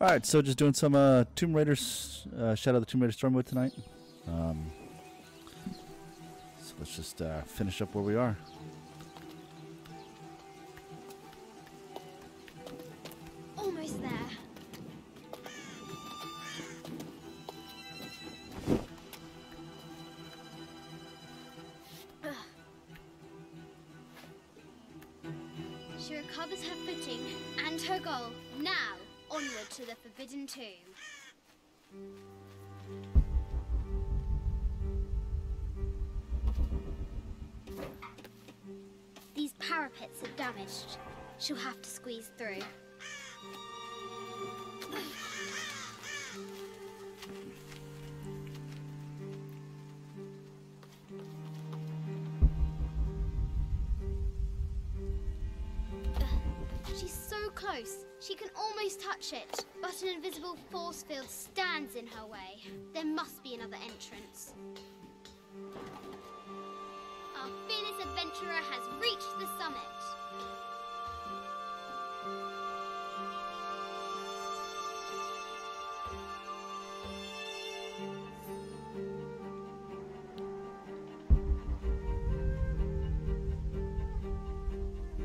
Alright, so just doing some Tomb Raiders, Shadow of the Tomb Raider story mode tonight. So let's just finish up where we are. Almost there. She recovers her footing and her goal. Now, onward to the Forbidden Tomb. These parapets are damaged. She'll have to squeeze through. She's so close. She can almost touch it, but an invisible force field stands in her way. There must be another entrance. Our fearless adventurer has reached the summit.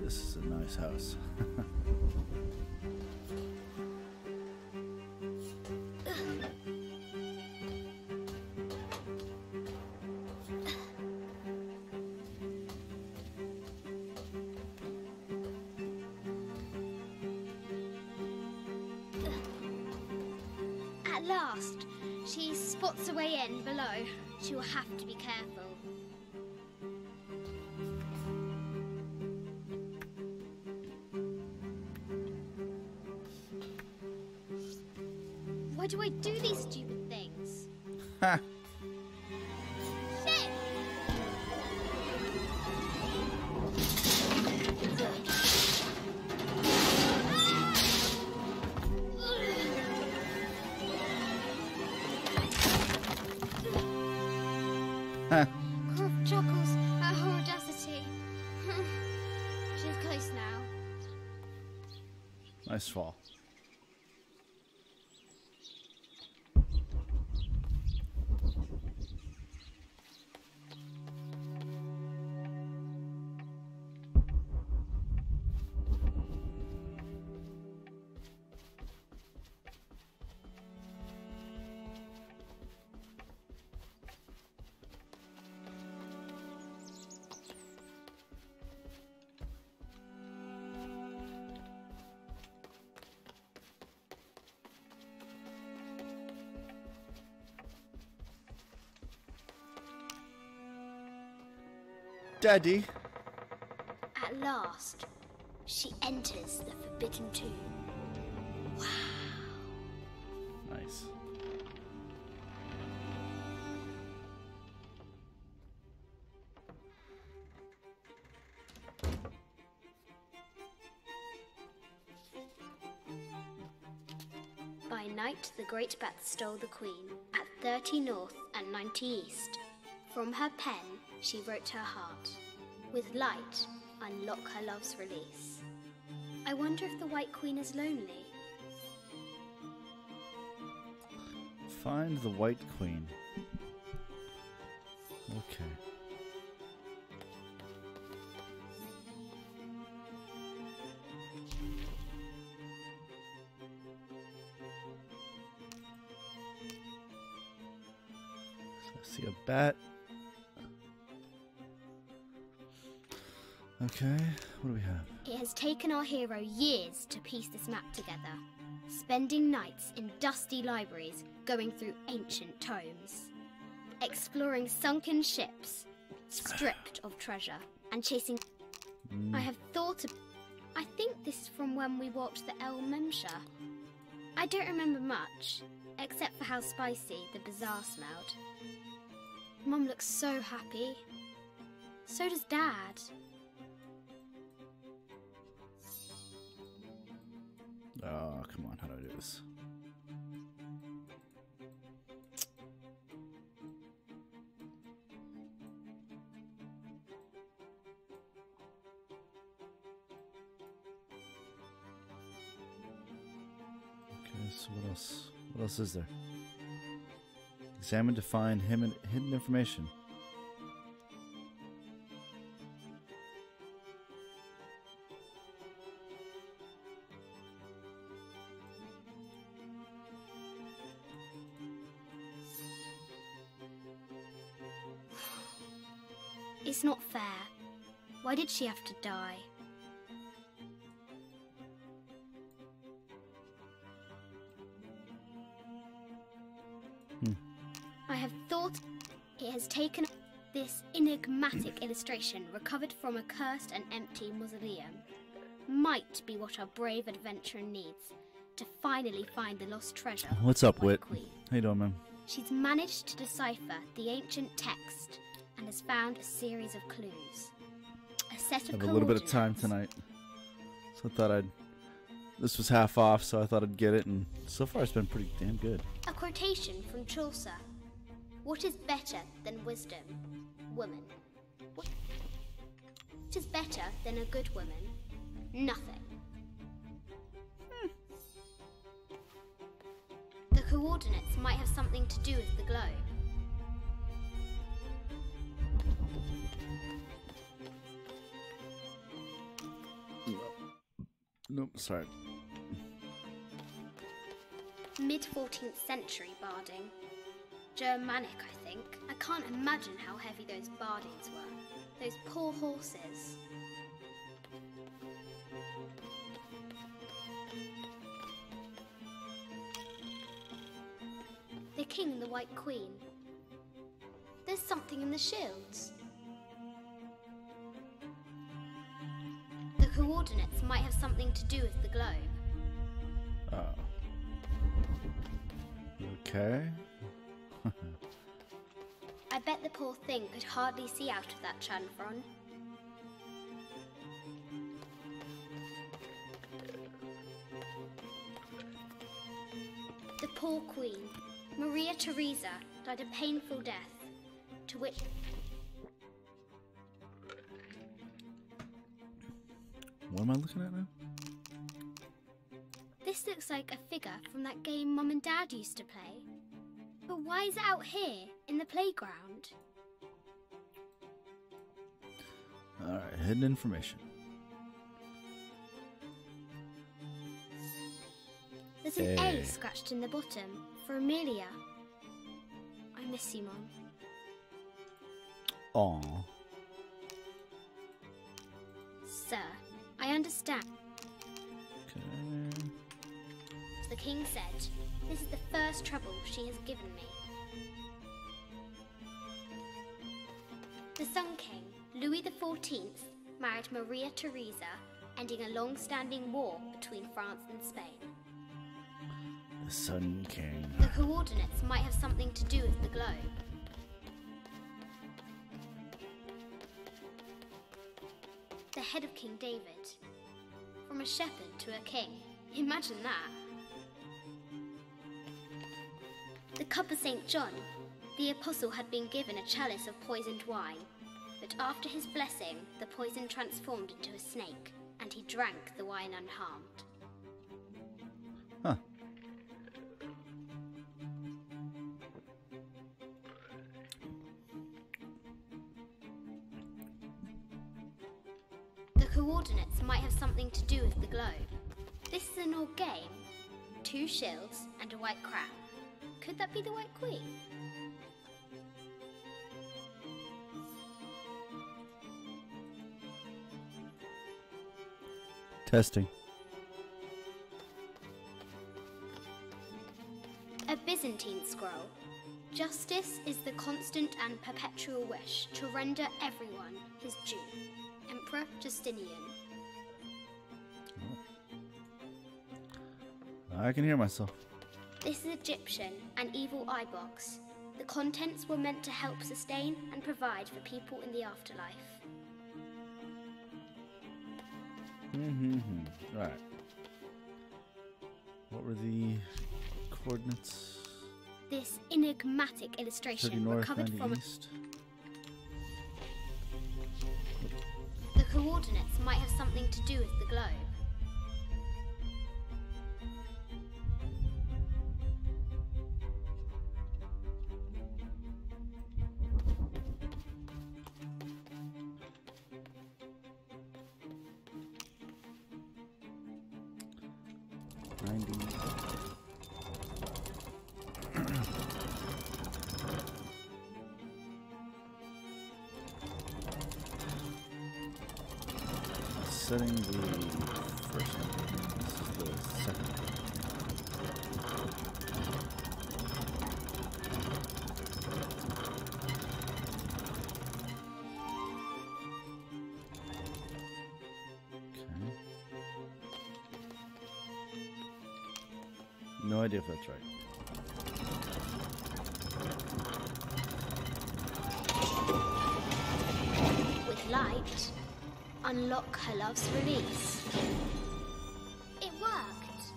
This is a nice house. At last, she spots a way in below. She will have to be careful. Why do I do these stupid things? Ha! Shit! Ha! Croft chuckles at her audacity. She's close now. Nice fall. Daddy. At last, she enters the Forbidden Tomb. Wow. Nice. By night, the Great Bat stole the Queen at 30 North and 90 East. From her pen, she wrote her heart. With light, unlock her love's release. I wonder if the White Queen is lonely. Find the White Queen. Okay. I see a bat. Okay, what do we have? It has taken our hero years to piece this map together, spending nights in dusty libraries going through ancient tomes, exploring sunken ships, stripped of treasure, and chasing... I have thought of... I think this is from when we walked the El Memsha. I don't remember much, except for how spicy the bazaar smelled. Mum looks so happy. So does Dad. Oh, come on, how do I do this? So what else? What else is there? Examine to find hidden information. It's not fair. Why did she have to die? I have thought it has taken this enigmatic illustration recovered from a cursed and empty mausoleum. Might be what our brave adventurer needs to finally find the lost treasure. What's up, of the Wit? White Queen. How you doing, man? She's managed to decipher the ancient text and has found a series of clues. A set of I have a little bit of time coordinates. tonight, so I thought this was half off, so I thought I'd get it, and so far it's been pretty damn good. A quotation from Chaucer. What is better than wisdom? Woman. What is better than a good woman? Nothing. The coordinates might have something to do with the globe. Nope, sorry. Mid-14th century barding. Germanic, I think. I can't imagine how heavy those bardings were. Those poor horses. The king and the White Queen. There's something in the shields. The coordinates might have something to do with the globe. Oh. Okay. I bet the poor thing could hardly see out of that chanfron. The poor queen, Maria Theresa, died a painful death, to which... What am I looking at now? This looks like a figure from that game Mum and Dad used to play. But why is it out here, in the playground? Alright, hidden information. There's an Hey. A scratched in the bottom, for Amelia. I miss you, Mum. Aw. Sir, I understand. Okay. The king said, this is the first trouble she has given me. The Sun King, Louis XIV, married Maria Theresa, ending a long-standing war between France and Spain. The Sun King. The coordinates might have something to do with the globe. The head of King David. From a shepherd to a king. Imagine that. The cup of St. John. The apostle had been given a chalice of poisoned wine, but after his blessing, the poison transformed into a snake, and he drank the wine unharmed. Huh. The coordinates might have something to do with the globe. This is an old game. 2 shields and a white crown. Could that be the White Queen? Testing. A Byzantine scroll. Justice is the constant and perpetual wish to render everyone his due. Emperor Justinian. I can hear myself. This is Egyptian, an evil eye box. The contents were meant to help sustain and provide for people in the afterlife. Right. What were the coordinates? This enigmatic 30 illustration north, recovered 90 from east. the coordinates might have something to do with the globe. 90. Setting the first one. This is the second one. No idea if that's right. With light, unlock her love's release. It worked.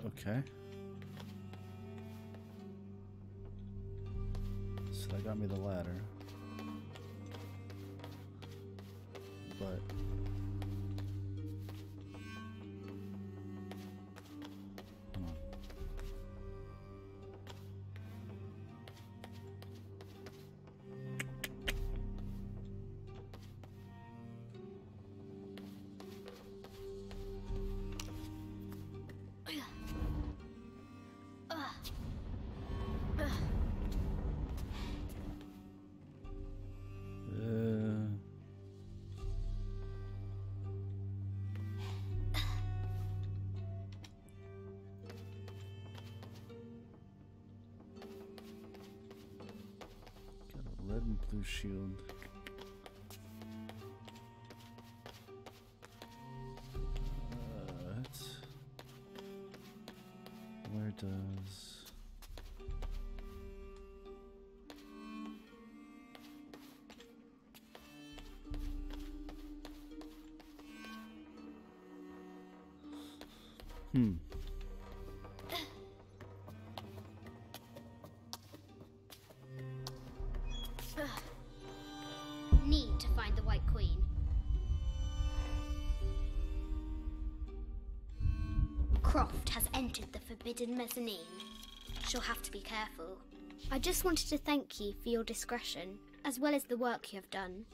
Okay. So that got me the ladder. But red and blue shield. Where does... Need to find the White Queen. Croft has entered the forbidden mezzanine. She'll have to be careful. I just wanted to thank you for your discretion, as well as the work you have done.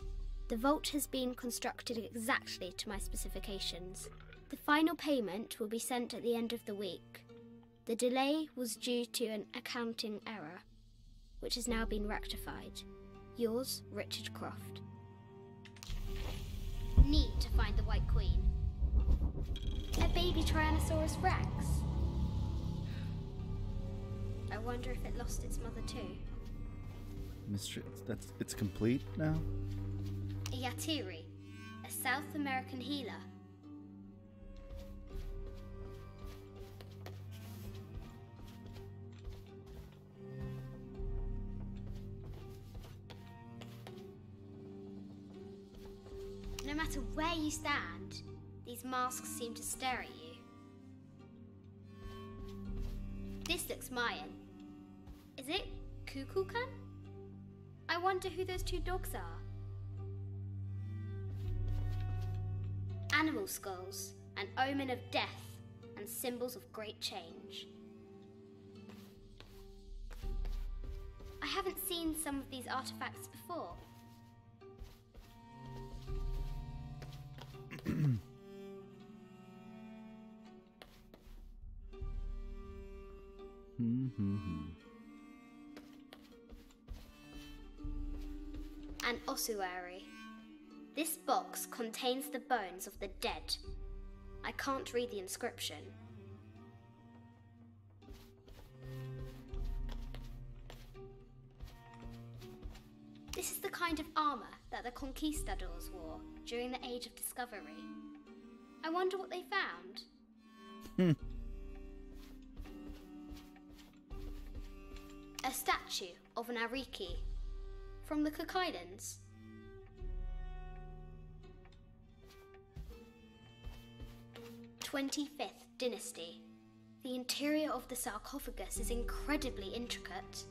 The vault has been constructed exactly to my specifications. The final payment will be sent at the end of the week. The delay was due to an accounting error, which has now been rectified. Yours, Richard Croft. Need to find the White Queen. A baby Tyrannosaurus Rex. I wonder if it lost its mother too. Mystery. It's complete now? A Yatiri, a South American healer. No matter where you stand, these masks seem to stare at you. This looks Mayan. Is it Kukulkan? I wonder who those two dogs are. Animal skulls, an omen of death and symbols of great change. I haven't seen some of these artifacts before. An ossuary. This box contains the bones of the dead. I can't read the inscription. This is the kind of armor that the conquistadors wore during the Age of Discovery. I wonder what they found. A statue of an Ariki from the Cook Islands. "25th Dynasty. The interior of the sarcophagus is incredibly intricate.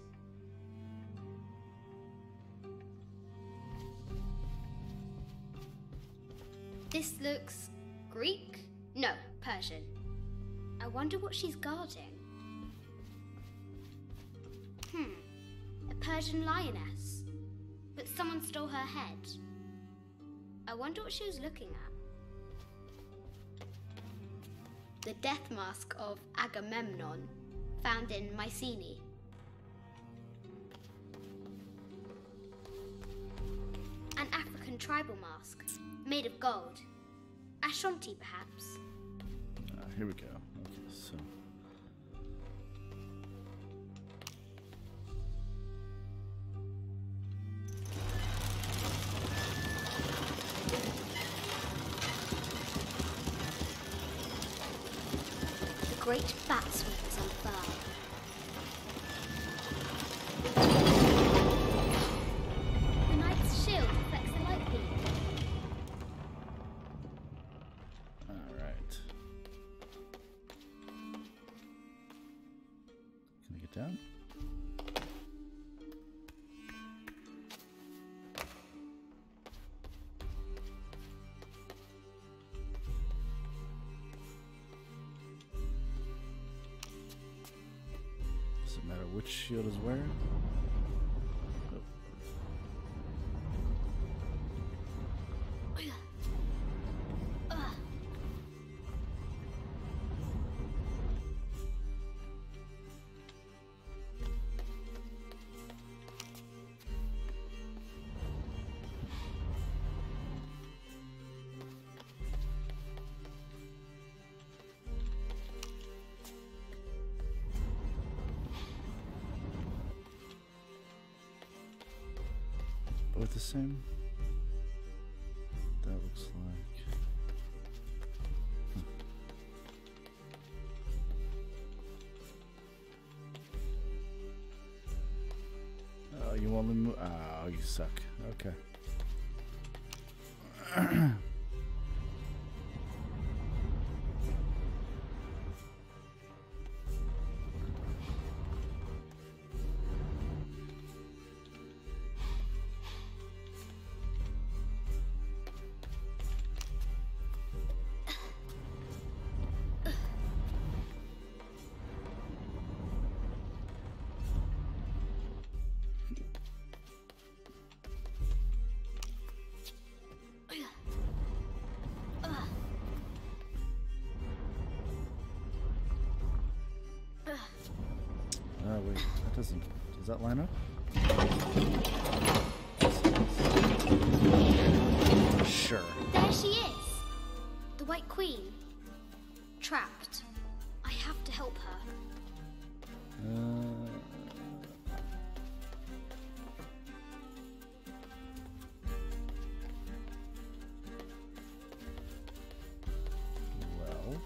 This looks Greek? No, Persian. I wonder what she's guarding. A Persian lioness. But someone stole her head. I wonder what she was looking at. The death mask of Agamemnon, found in Mycenae. An African tribal mask, made of gold. Ashanti, perhaps. Here we go. Okay, so... The great bat sweep is on fire. The knight's shield reflects the light beam. Alright. Can I get down? Does it matter which shield is where? Oh. Both the same? That looks like... Oh, you only move... Oh, you suck. Okay. Oh, wait. That doesn't... Does that line up? Sure. There she is! The White Queen. Trapped. I have to help her. Well...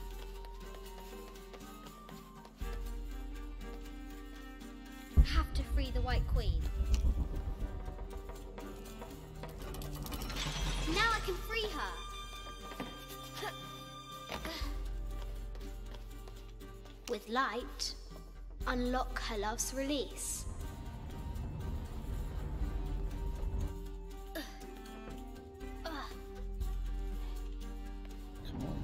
Have to free the White Queen. Now I can free her. With light, unlock her love's release. Come on.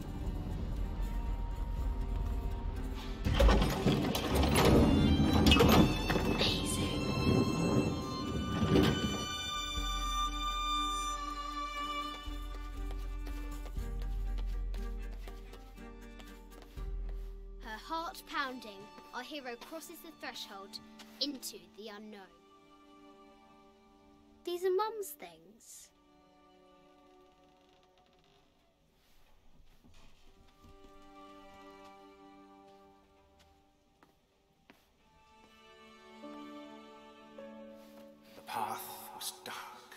Her heart pounding, our hero crosses the threshold into the unknown. These are Mum's things. The path was dark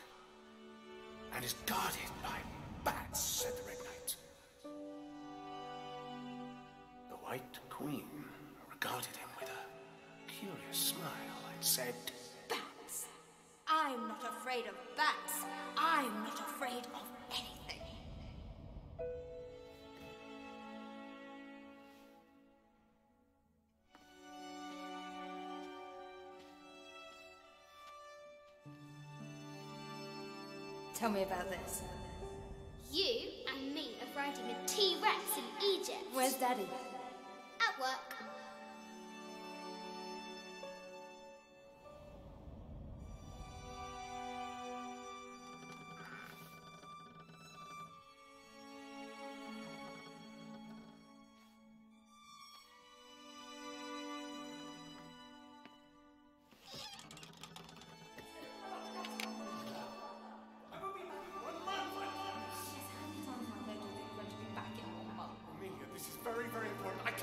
and is guarded by bats, said the Red Knight. The White Queen regarded him with a curious smile and said, Bats. I'm not afraid of bats. I'm not afraid of anything. Tell me about this. You and me are riding a T-Rex in Egypt. Where's Daddy? At work.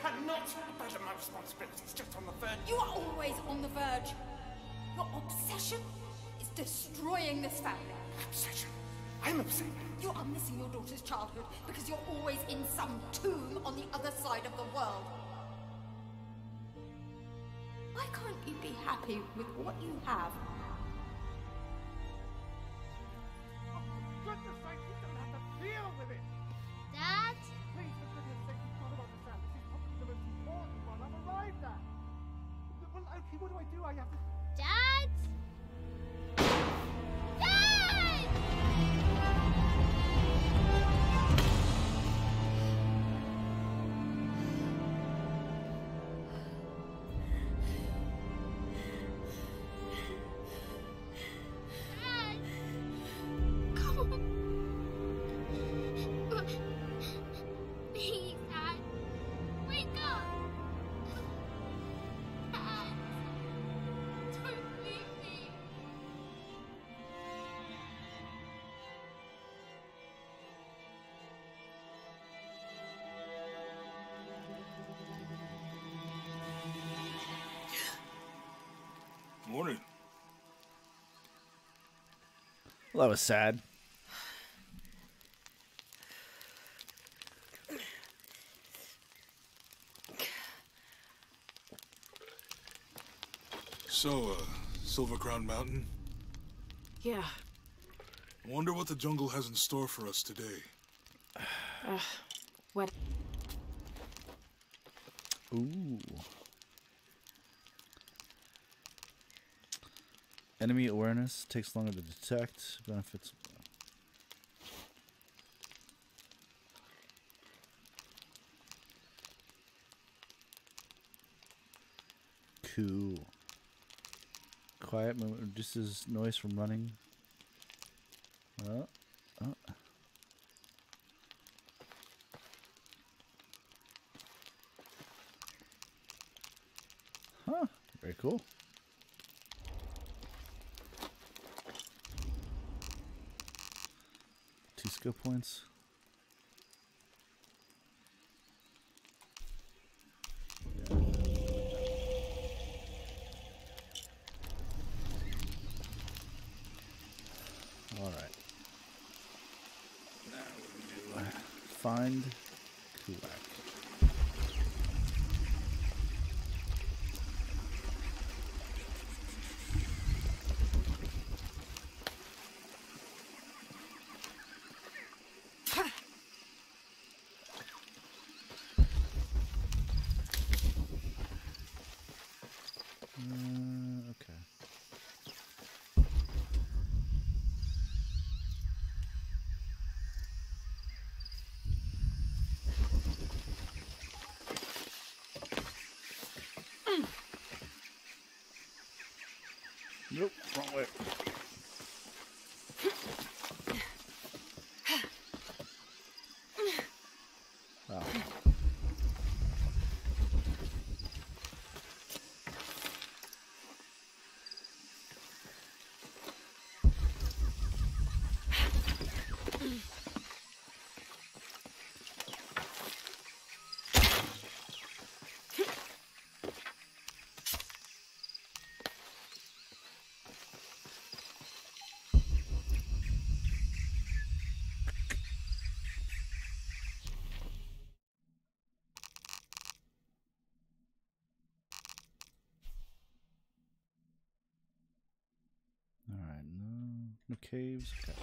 cannot abandon my responsibilities just on the verge. You are always on the verge. Your obsession is destroying this family. Obsession. I'm upset. You are missing your daughter's childhood because you're always in some tomb on the other side of the world. Why can't you be happy with what you have? Oh, for goodness sake, you don't have to deal with it. Dad? Please, for goodness sake, you've got to understand. This is probably the most important one I've arrived at. Well, okay, what do? I have to... Dad? Dad! Dad! Come on. Please, Dad. Wake up. Dad. Don't leave me. Morning. Well, that was sad. So, Silver Crown Mountain? Yeah. Wonder what the jungle has in store for us today. What? Ooh. Enemy awareness takes longer to detect. Benefits. Cool. Quiet movement reduces noise from running. Oh. Huh. Very cool. Two skill points. All right. Now we do find Kulak. Okay. Nope, wrong way. Oh. All right, no caves. Okay.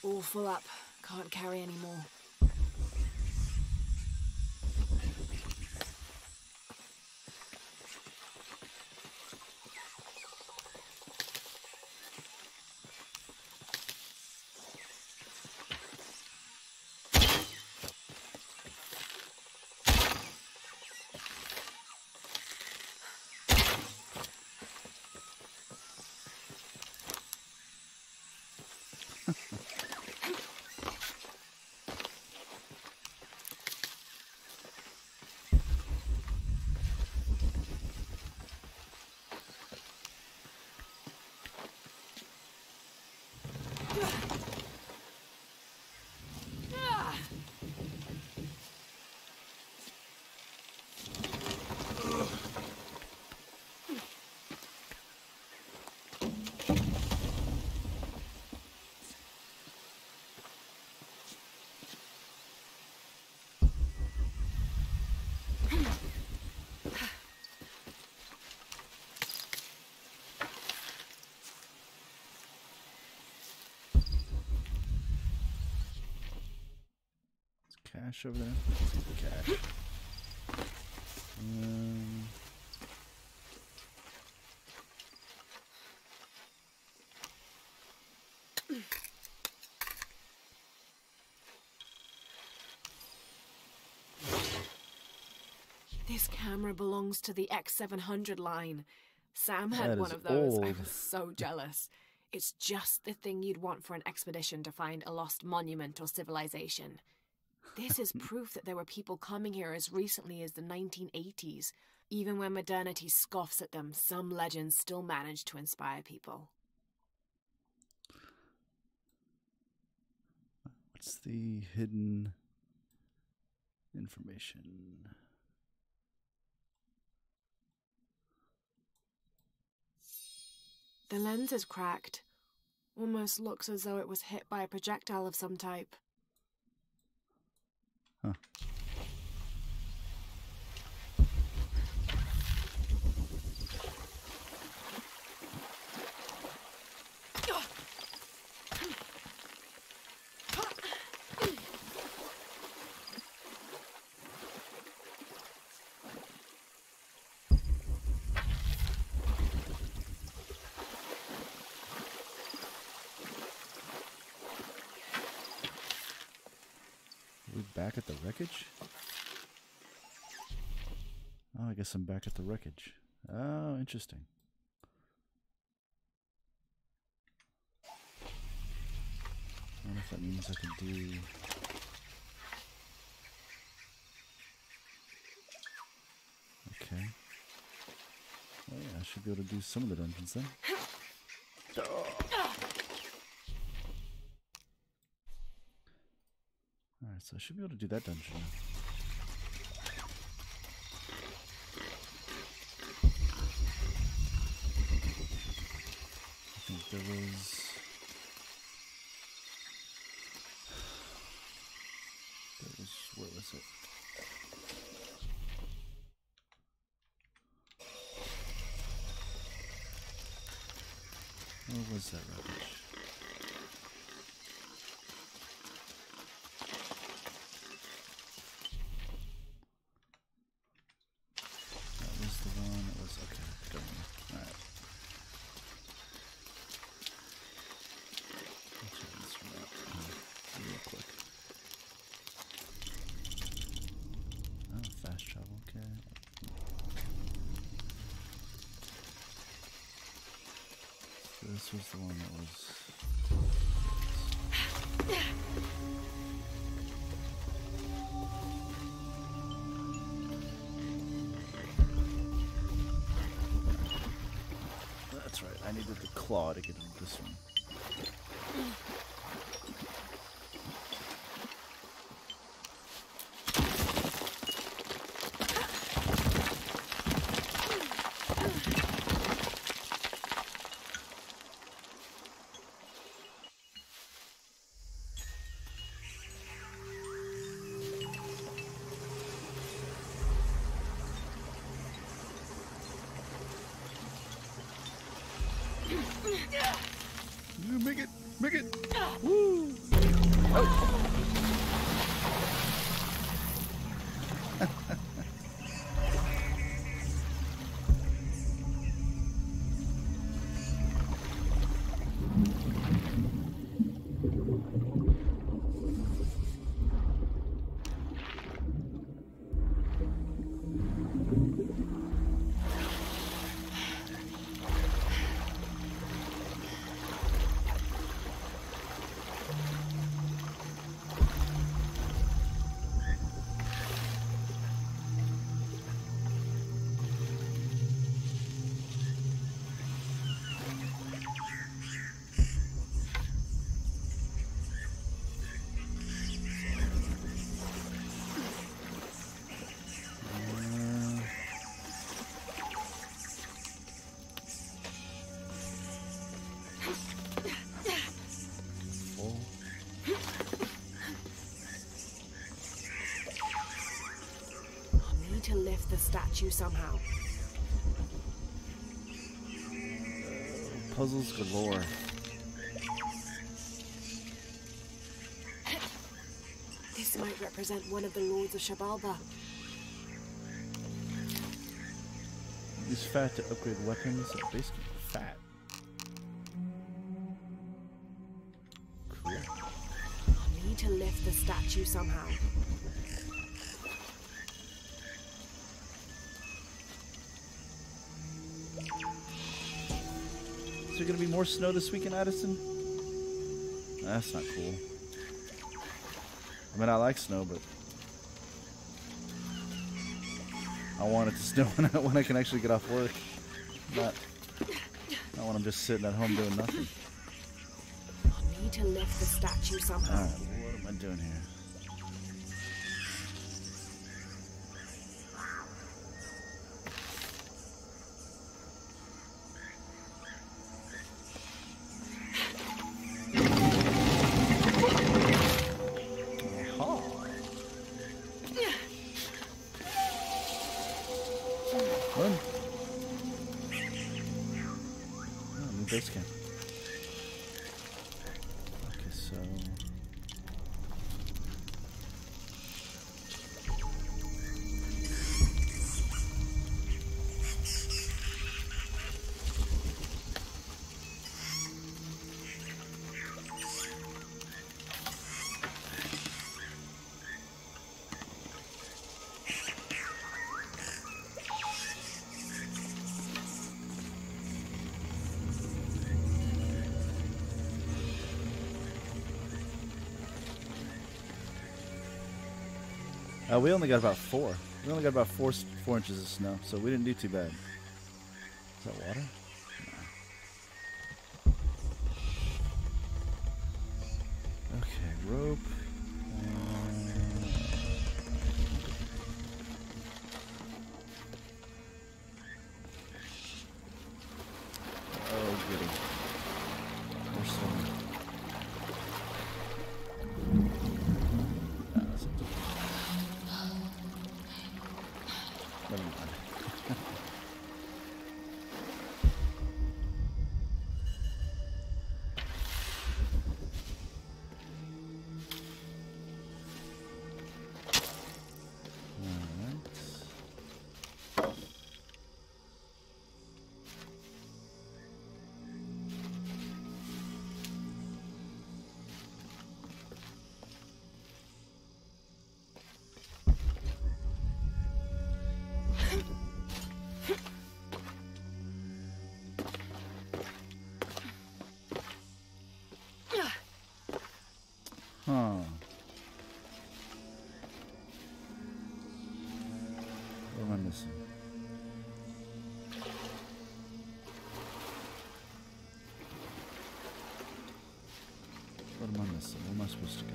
All full up. Can't carry any more. Cash over there. Cash. This camera belongs to the X700 line. Sam had That one is of those. I old. was so jealous. It's just the thing you'd want for an expedition to find a lost monument or civilization. This is proof that there were people coming here as recently as the 1980s. Even when modernity scoffs at them, some legends still manage to inspire people. What's the hidden information? The lens is cracked. Almost looks as though it was hit by a projectile of some type. Huh. Back at the wreckage? Oh, I guess I'm back at the wreckage. Oh, interesting. I wonder if that means I can do... Okay. Oh yeah, I should be able to do some of the dungeons then. Alright, so I should be able to do that dungeon now. I think there was... Where was it? Where was that rubbish? This was the one that was... That's right, I needed the claw to get into this one. Make it! Make it! Woo! To lift the statue somehow. Puzzles galore. This might represent one of the lords of Shabalba. Use fat to upgrade weapons. Basically, fat. Cool. I need to lift the statue somehow. Is there gonna be more snow this weekend, Addison? That's not cool. I mean, I like snow, but I want it to snow when I can actually get off work. Not when I'm just sitting at home doing nothing. I need to lift the statue somehow. Alright, what am I doing here? Base camp. Okay, so we only got about 4. We only got about 4 inches of snow, so we didn't do too bad. Is that water? No. Okay, rope. Oh, goody. More snow. Never mind. Huh. What am I missing? What am I missing? Where am I supposed to go?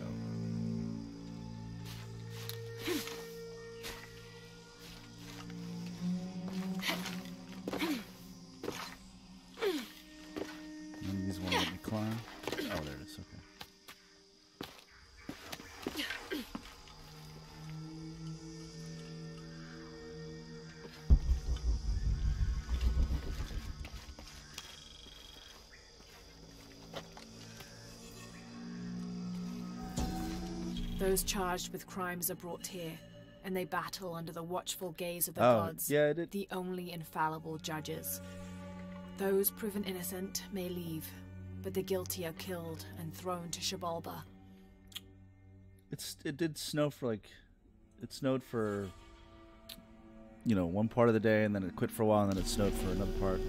None of these won't let me climb. Oh, there it is. Okay. Those charged with crimes are brought here, and they battle under the watchful gaze of the Oh, gods, yeah, it did. the only infallible judges. Those proven innocent may leave, but the guilty are killed and thrown to Xibalba. It did snow for like, it snowed for, you know, one part of the day, and then it quit for a while, and then it snowed for another part.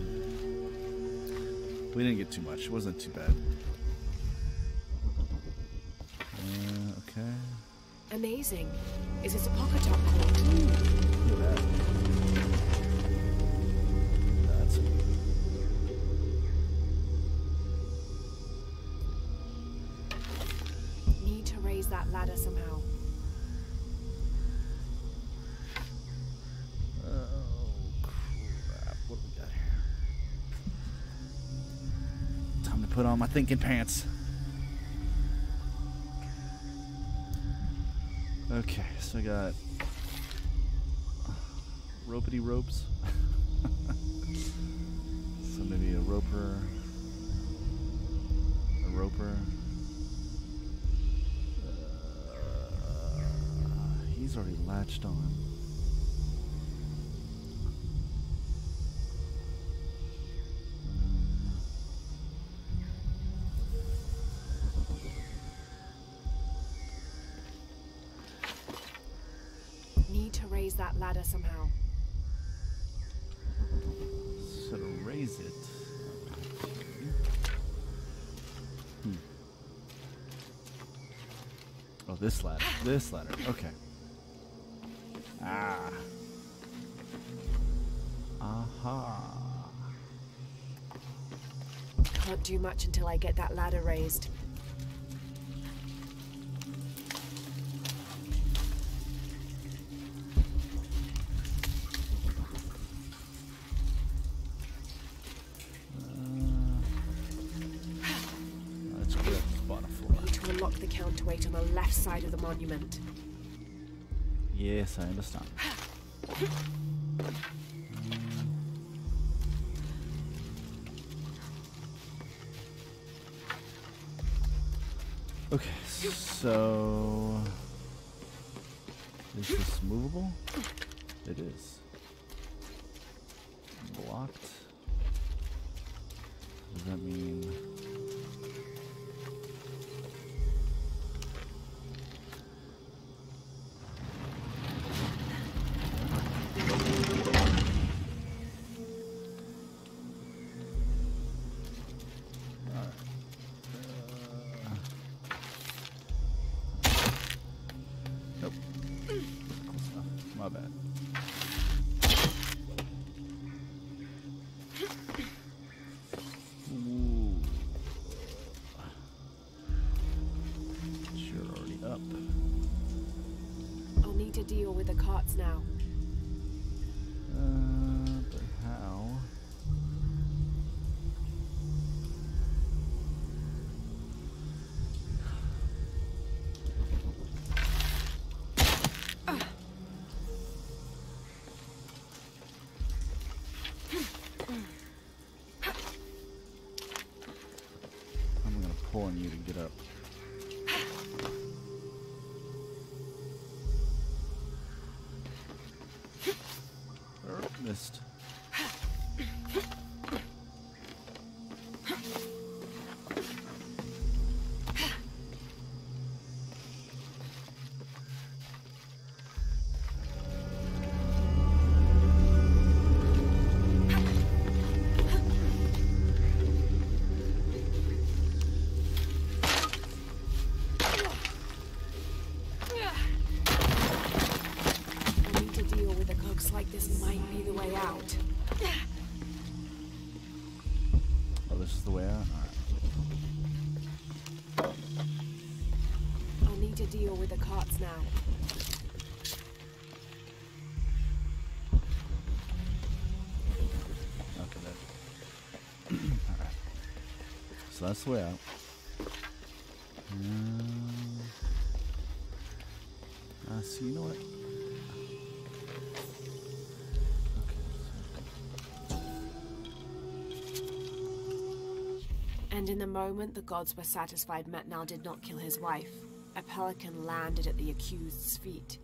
We didn't get too much. It wasn't too bad. Okay. Amazing. Is it a Pocketok court? Look at that. That's Need to raise that ladder somehow. oh crap! What do we got here? Time to put on my thinking pants. Okay, so I got ropey ropes. So maybe a roper. He's already latched on. Need to raise that ladder somehow. So to raise it. Oh, this ladder. This ladder. Okay. Ah. Aha. Can't do much until I get that ladder raised. That's correct. Bottom floor. Need to unlock the counterweight on the left side of the monument. Yes, I understand. Okay, so is this movable? It is. Blocked. Does that mean? Nope. Close enough. My bad. Ooh. You're already up. I'll need to deal with the carts now. But how? I'm gonna pull on you to get up. Missed. I need to deal with the looks like this might be the way out. Oh, this is the way out? Alright. I'll need to deal with the carts now. Okay, that. Alright. So that's the way out. So you know what? And in the moment the gods were satisfied Metnal did not kill his wife, a pelican landed at the accused's feet.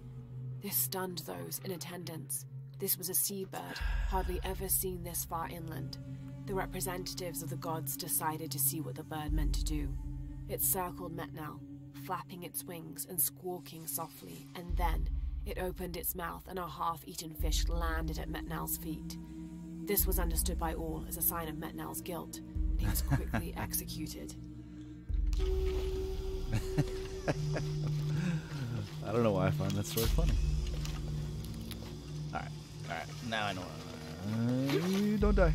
This stunned those in attendance. This was a seabird, hardly ever seen this far inland. The representatives of the gods decided to see what the bird meant to do. It circled Metnal, flapping its wings and squawking softly, and then it opened its mouth and a half-eaten fish landed at Metnal's feet. This was understood by all as a sign of Metnal's guilt, and he was quickly executed. I don't know why I find that story funny. Alright, now I know. Don't die.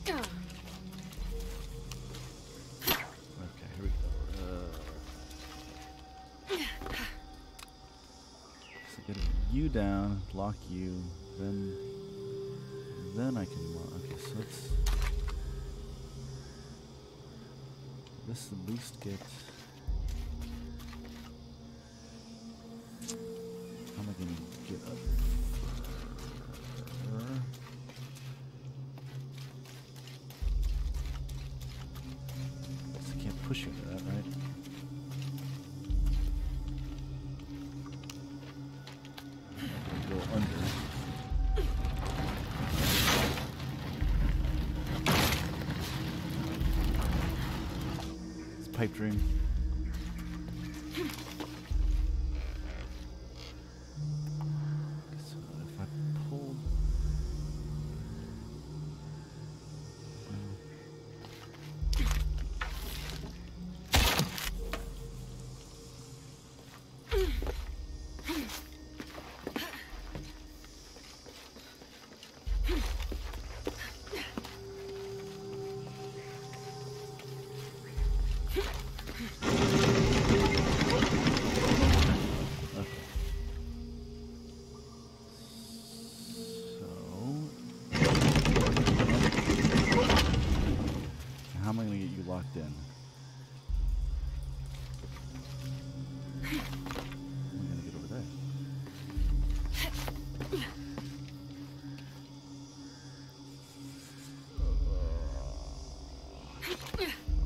Okay, here we go. So get you down, lock you, then I can lock. Okay, so let's at least get. How am I gonna get up? I can't push you into that, right? Go under. It's pipe dream. So if I pull. How am I going to get you locked in? I'm going to get over there.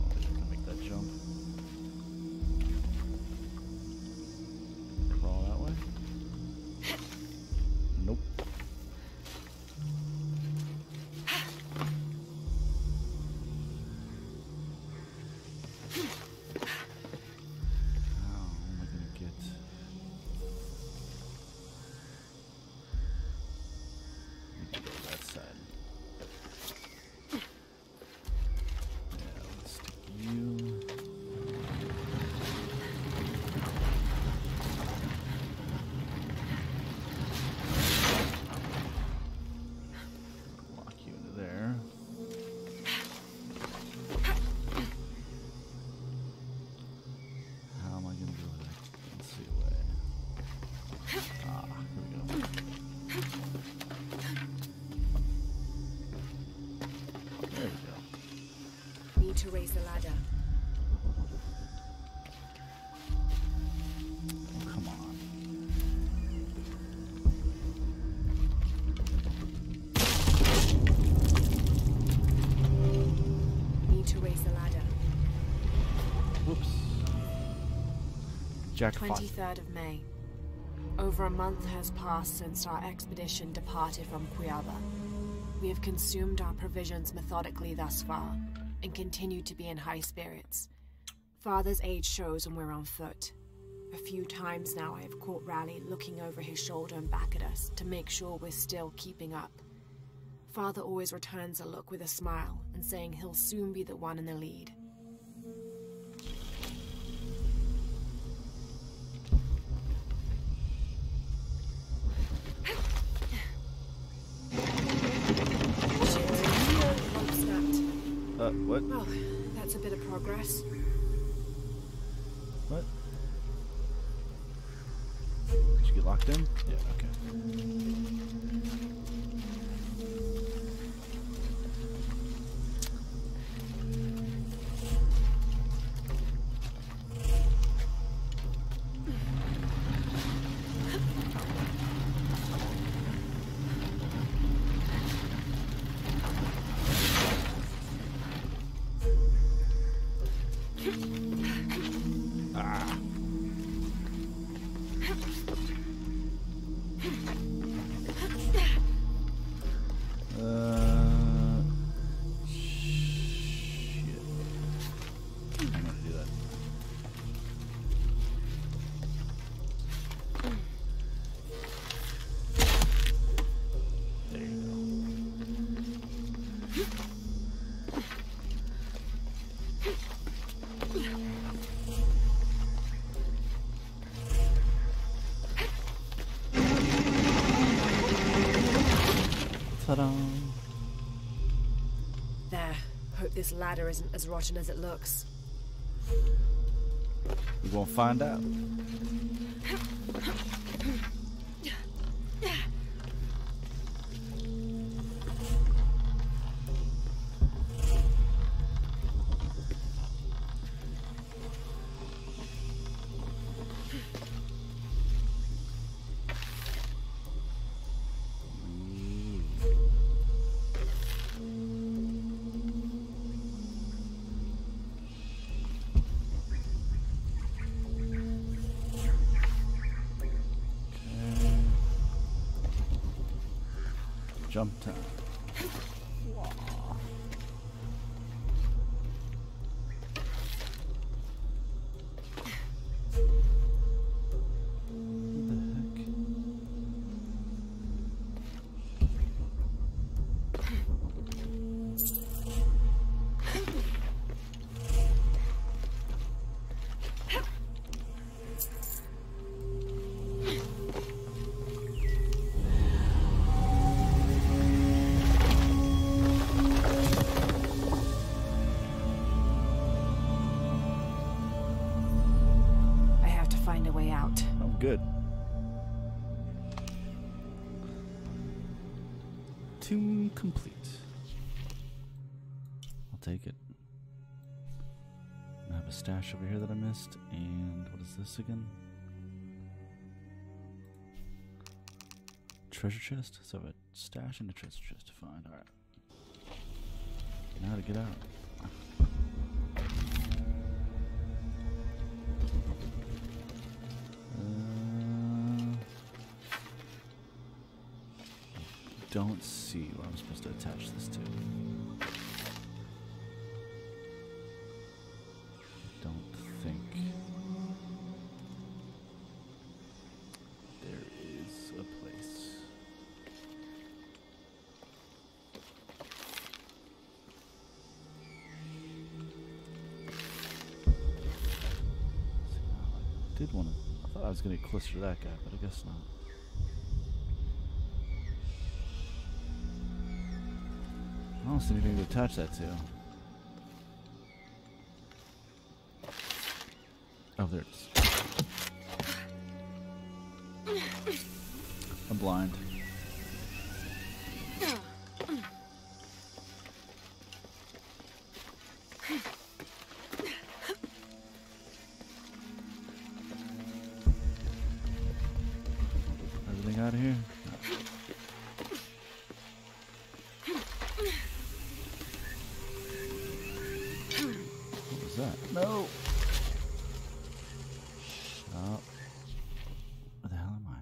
I can make that jump. Crawl that way? Nope. To raise the ladder. Oh, come on. Need to raise the ladder. Whoops. Jackpot. 23rd of May. Over a month has passed since our expedition departed from Quyaba. We have consumed our provisions methodically thus far, and continue to be in high spirits. Father's age shows when we're on foot. A few times now I have caught Raleigh looking over his shoulder and back at us to make sure we're still keeping up. Father always returns a look with a smile and saying he'll soon be the one in the lead. What? Well, that's a bit of progress. What? Did you get locked in? Yeah, okay. Ta-da! There. Hope this ladder isn't as rotten as it looks. We won't find out. Jump time. Good. Tomb complete. I'll take it. I have a stash over here that I missed. And what is this again? Treasure chest? So I have a stash and a treasure chest to find. Alright. Now to get out. Don't see what I'm supposed to attach this to. Don't think there is a place. I did want to. I thought I was going to get closer to that guy, but I guess not. I don't see anything to attach that to. Oh, there it is. I'm blind. Everything out of here? No. Stop. Where the hell am I?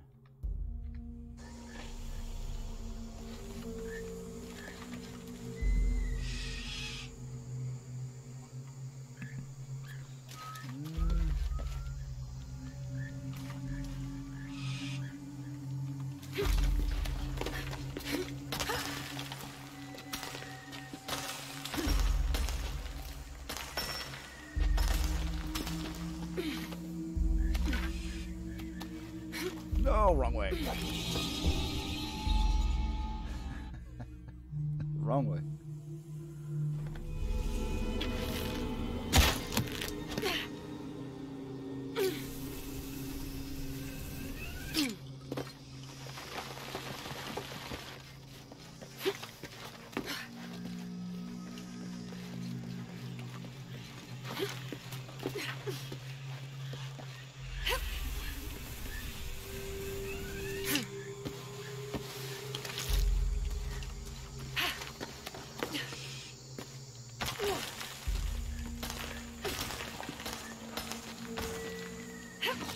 No, wrong way. Wrong way.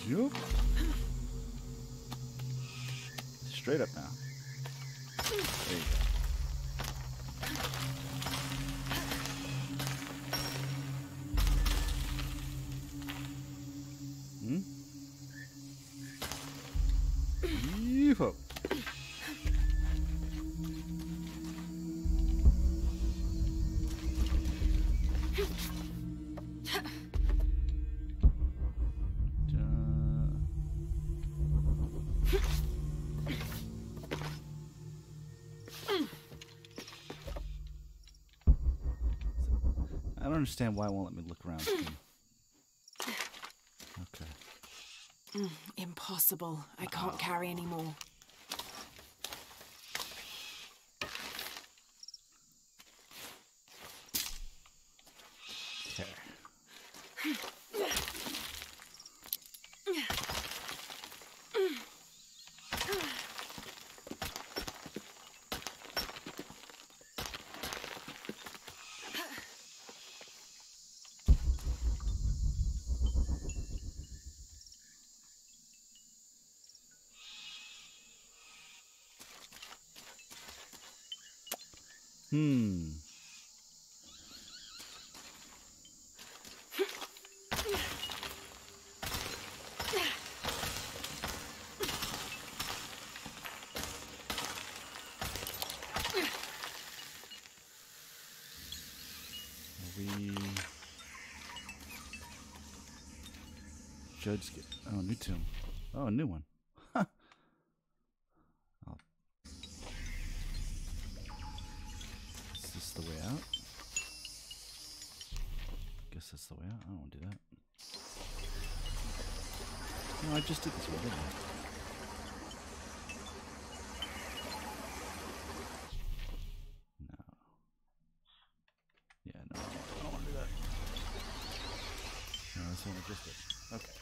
Zoop. Straight up now. There you go. Yeehaw. understand why it won't let me look around. Okay. Impossible. I can't carry any more. Okay. Judge get new tomb. Oh, a new one. Huh. Is this the way out? Guess that's the way out. I don't want to do that. No, I just did this one, didn't I? No. Yeah, no, I don't want to do that. No, this one I just did. Okay.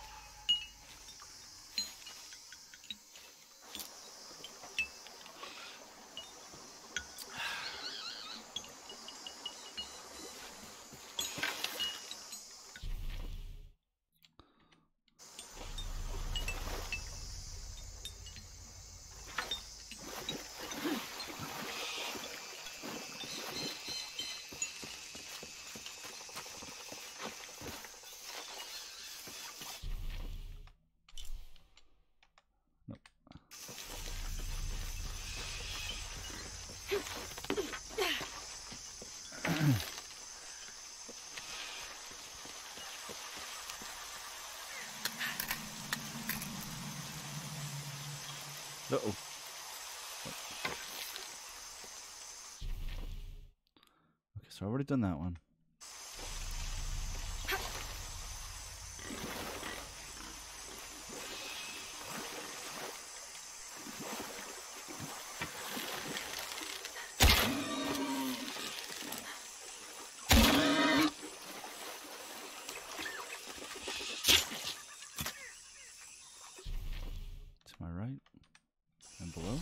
Uh-oh. Okay, so I've already done that one. To my right and below.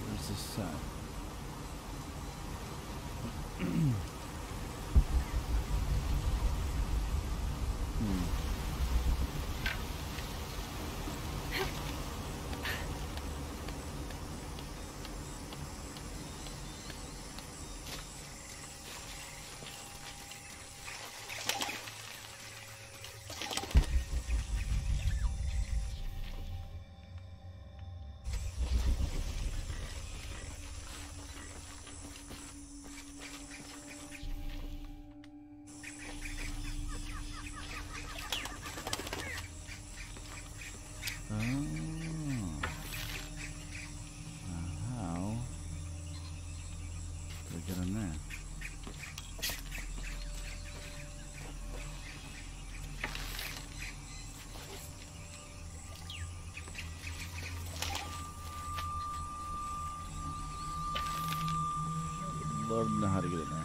Where's the sun? Love to know how to get in there.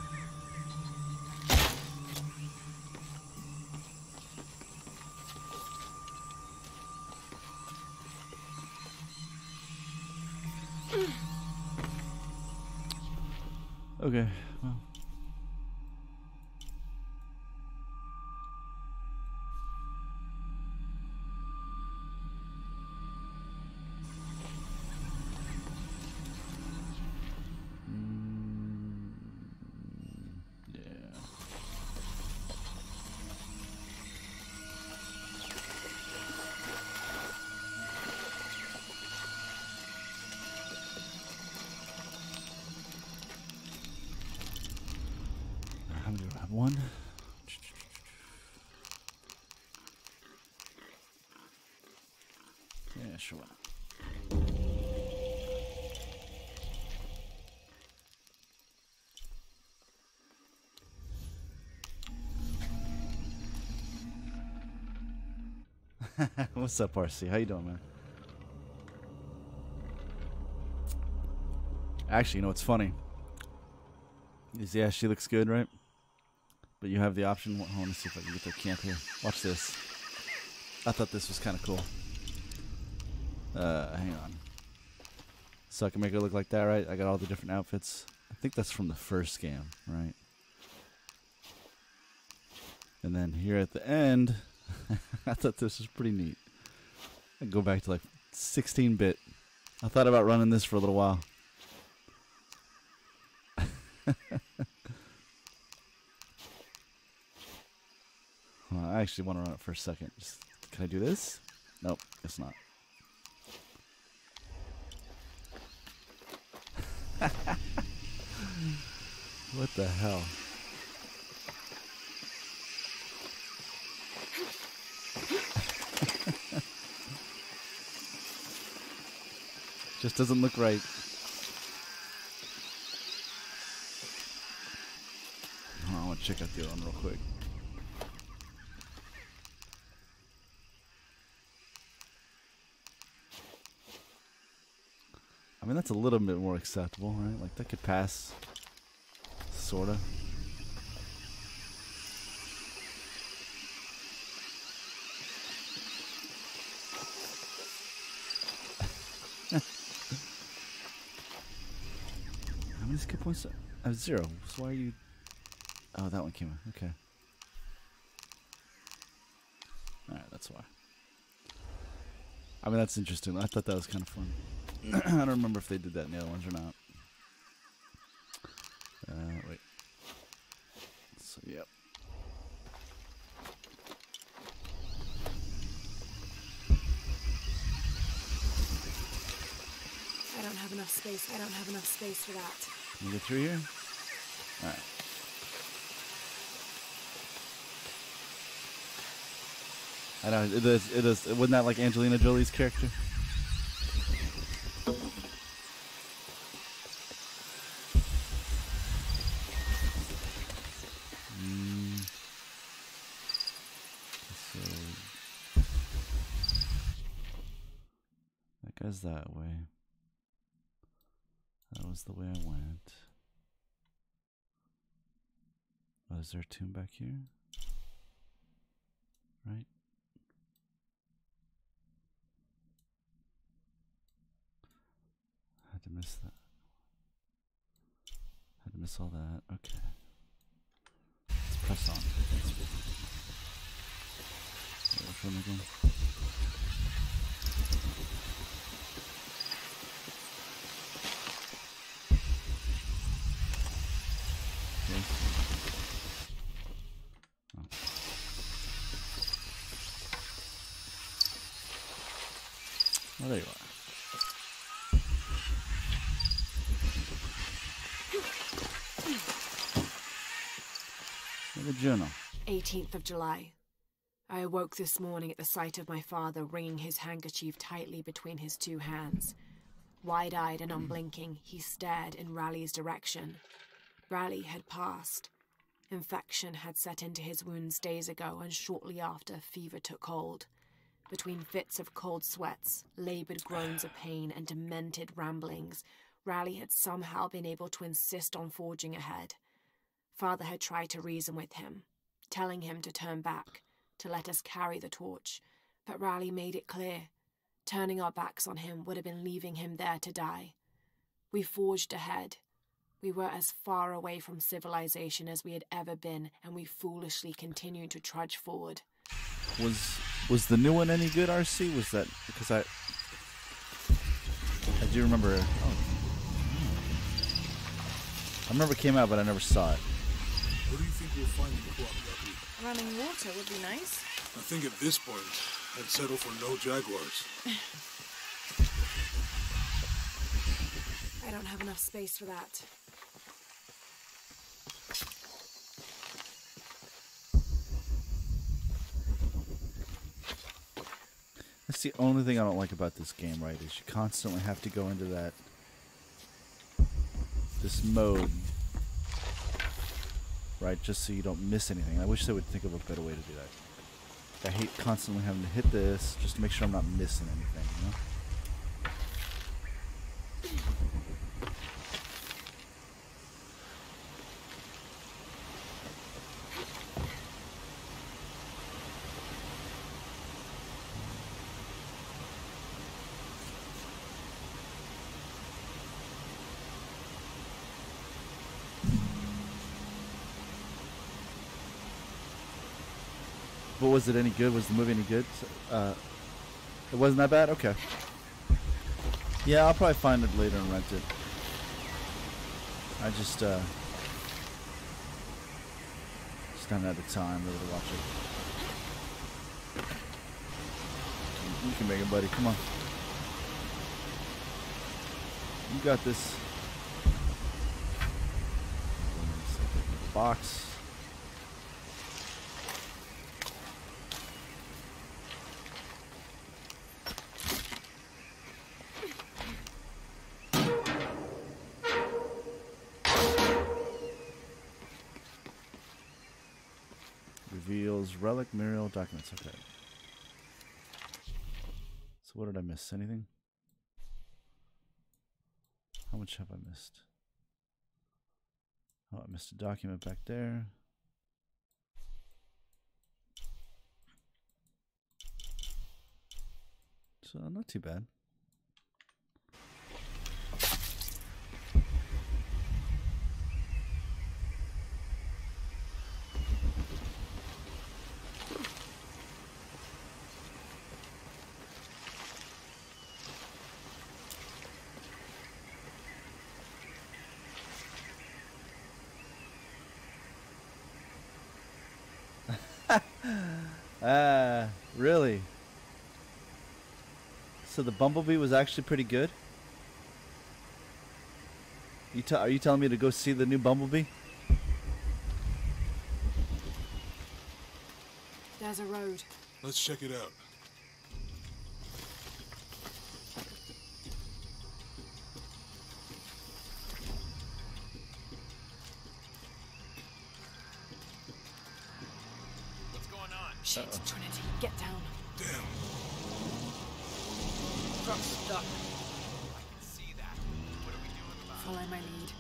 Okay, well. Yeah. How many do I have? One? Yeah, sure. What's up, RC? How you doing, man? Actually, you know what's funny? Is yeah, she looks good, right? But you have the option. I want to see if I can get the camp here. Watch this. I thought this was kind of cool. Hang on. So I can make it look like that, right? I got all the different outfits. I think that's from the first game, right? And then here at the end, I thought this was pretty neat. I go back to like 16-bit. I thought about running this for a little while. Well, I actually want to run it for a second. Can I do this? Nope, it's not. What the hell? Just doesn't look right. Oh, I want to check out the other one real quick. I mean, that's a little bit more acceptable, right? Like, that could pass. Sorta. How many skill points? I have 0. So why are you... Oh, that one came in. Okay. Alright, that's why. I mean, that's interesting. I thought that was kind of fun. I don't remember if they did that in the other ones or not. Wait. So, yep. I don't have enough space. I don't have enough space for that. Can you get through here? Alright. I know, it is. Wasn't that like Angelina Jolie's character? So, that goes that way. That was the way I went. Oh, is there a tomb back here? Right? I had to miss that. Had to miss all that. Okay. Let's press on. Wait, which one again? Okay. Oh. Oh, there you are. The journal. 18th of July. I awoke this morning at the sight of my father wringing his handkerchief tightly between his two hands. Wide-eyed and unblinking, he stared in Raleigh's direction. Raleigh had passed. Infection had set into his wounds days ago, and shortly after, fever took hold. Between fits of cold sweats, laboured groans of pain, and demented ramblings, Raleigh had somehow been able to insist on forging ahead. Father had tried to reason with him, telling him to turn back, to let us carry the torch, but Raleigh made it clear. Turning our backs on him would have been leaving him there to die. We forged ahead. We were as far away from civilization as we had ever been, and we foolishly continued to trudge forward. Was the new one any good, RC? Was that because I do remember. Oh, I remember it came out, but I never saw it. What do you think we'll find in the plot, Lucky? Running water would be nice. I think at this point, I'd settle for no jaguars. I don't have enough space for that. That's the only thing I don't like about this game, right? Is you constantly have to go into this mode, right? Just so you don't miss anything. I wish they would think of a better way to do that. I hate constantly having to hit this just to make sure I'm not missing anything, you know? But was it any good? Was the movie any good? It wasn't that bad? Okay. Yeah, I'll probably find it later and rent it. I just haven't had the time really to watch it. You can make it, buddy. Come on. You got this. Box. Reveals relic Muriel documents. Okay. So what did I miss? Anything? How much have I missed? Oh, I missed a document back there. So not too bad. Really? So the Bumblebee was actually pretty good? Are you telling me to go see the new Bumblebee? There's a road. Let's check it out. Shit, Trinity, get down. Damn. Truck's stuck. I can see that. What are we doing about it? Follow my lead.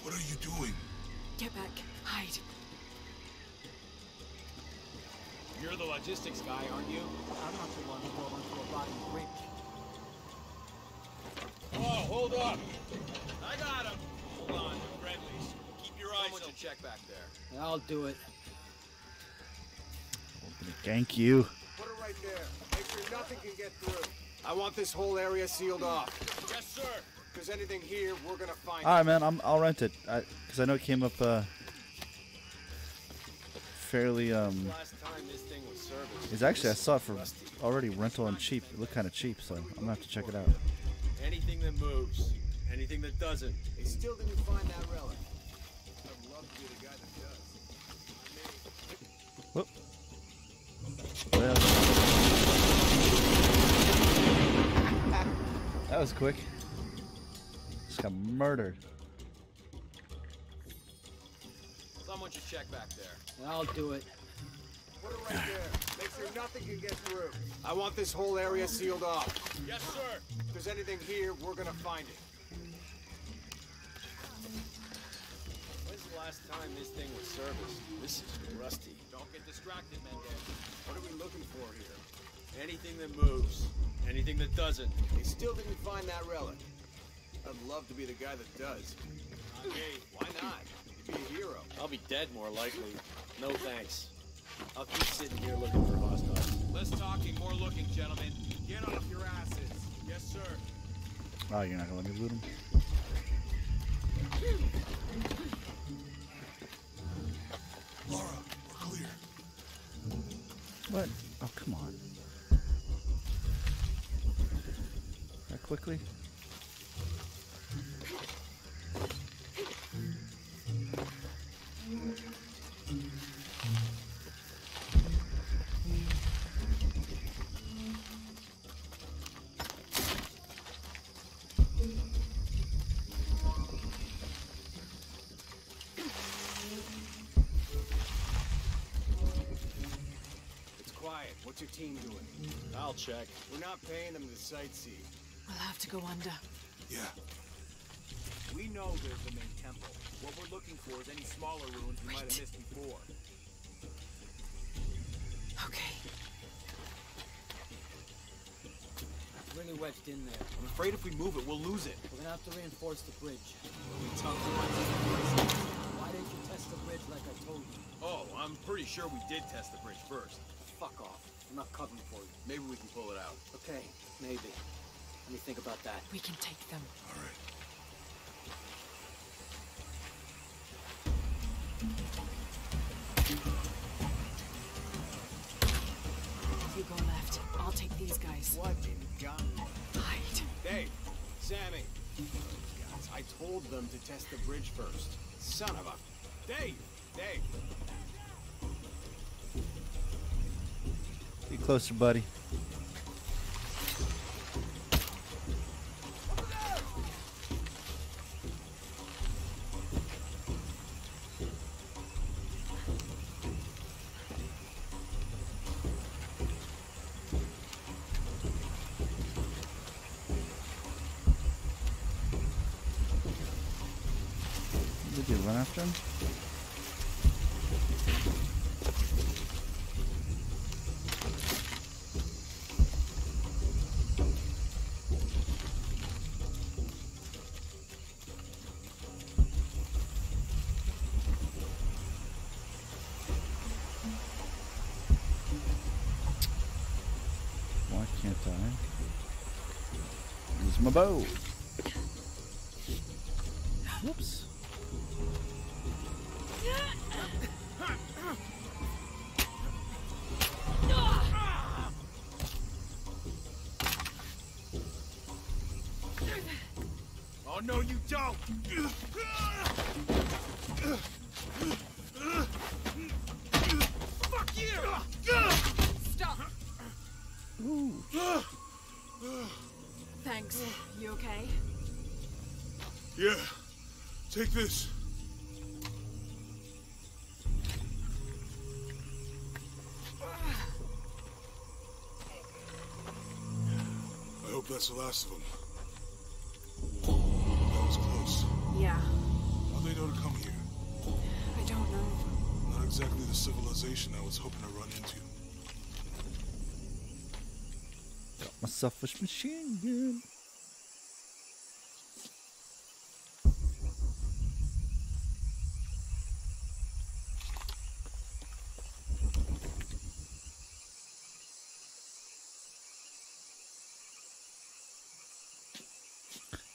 What are you doing? Get back. Hide. You're the logistics guy, aren't you? I'm not the one who rolled into a body break. Oh, hold up. I got him. Hold on, you're friendlies. Keep your eyes open. Check back there. I'll do it. Thank you. Put it right there. Make sure nothing can get through. I want this whole area sealed off. Yes, sir. If there's anything here, we're gonna find All right, man. I'll rent it because I know it came up fairly Last time this thing was serviced. It's actually I saw it for already rental and cheap. It looked kind of cheap, so I'm gonna have to check it out. Anything that moves, anything that doesn't. They still didn't find that relic. I'd love to be the guy that does. Whoop. Well, that was quick. Just got murdered. Someone should check back there. I'll do it. Put it right there. Make sure nothing can get through. I want this whole area sealed off. Yes, sir. If there's anything here, we're gonna find it. When's the last time this thing was serviced? This is rusty. Don't get distracted, Mendez. What are we looking for here? Anything that moves, Anything that doesn't. They still didn't find that relic. I'd love to be the guy that does. Hey, Why not? You'd be a hero. I'll be dead more likely. No thanks. I'll keep sitting here looking for hostiles. Less talking, more looking, gentlemen. Get off your asses. Yes, sir. Oh, you're not gonna let me loot him? Lara, we're clear. What? Oh, come on. That quickly? It's quiet. What's your team doing? I'll check. We're not paying them to sightsee. We'll have to go under. Yeah. We know there's the main temple. What we're looking for is any smaller ruins we might have missed before. Okay. It's really wedged in there. I'm afraid if we move it, we'll lose it. We're gonna have to reinforce the bridge. Why Why didn't you test the bridge like I told you? Oh, I'm pretty sure we did test the bridge first. Fuck off. I'm not covering for you. Maybe we can pull it out. Okay, maybe. Let me think about that. We can take them. All right. You go left. I'll take these guys. What in God? Hide. Dave, Sammy. Guys, I told them to test the bridge first. Son of a... Dave! Dave! Get closer, buddy. Did you run after him? Why can't I? Use my bow. Whoops. Oh, no, you don't! Fuck you! Stop! Ooh. Thanks. You okay? Yeah. Take this. I hope that's the last of them. That was close. Yeah. How'd they know to come here? I don't know. Not exactly the civilization I was hoping to run into. Got myself a machine gun.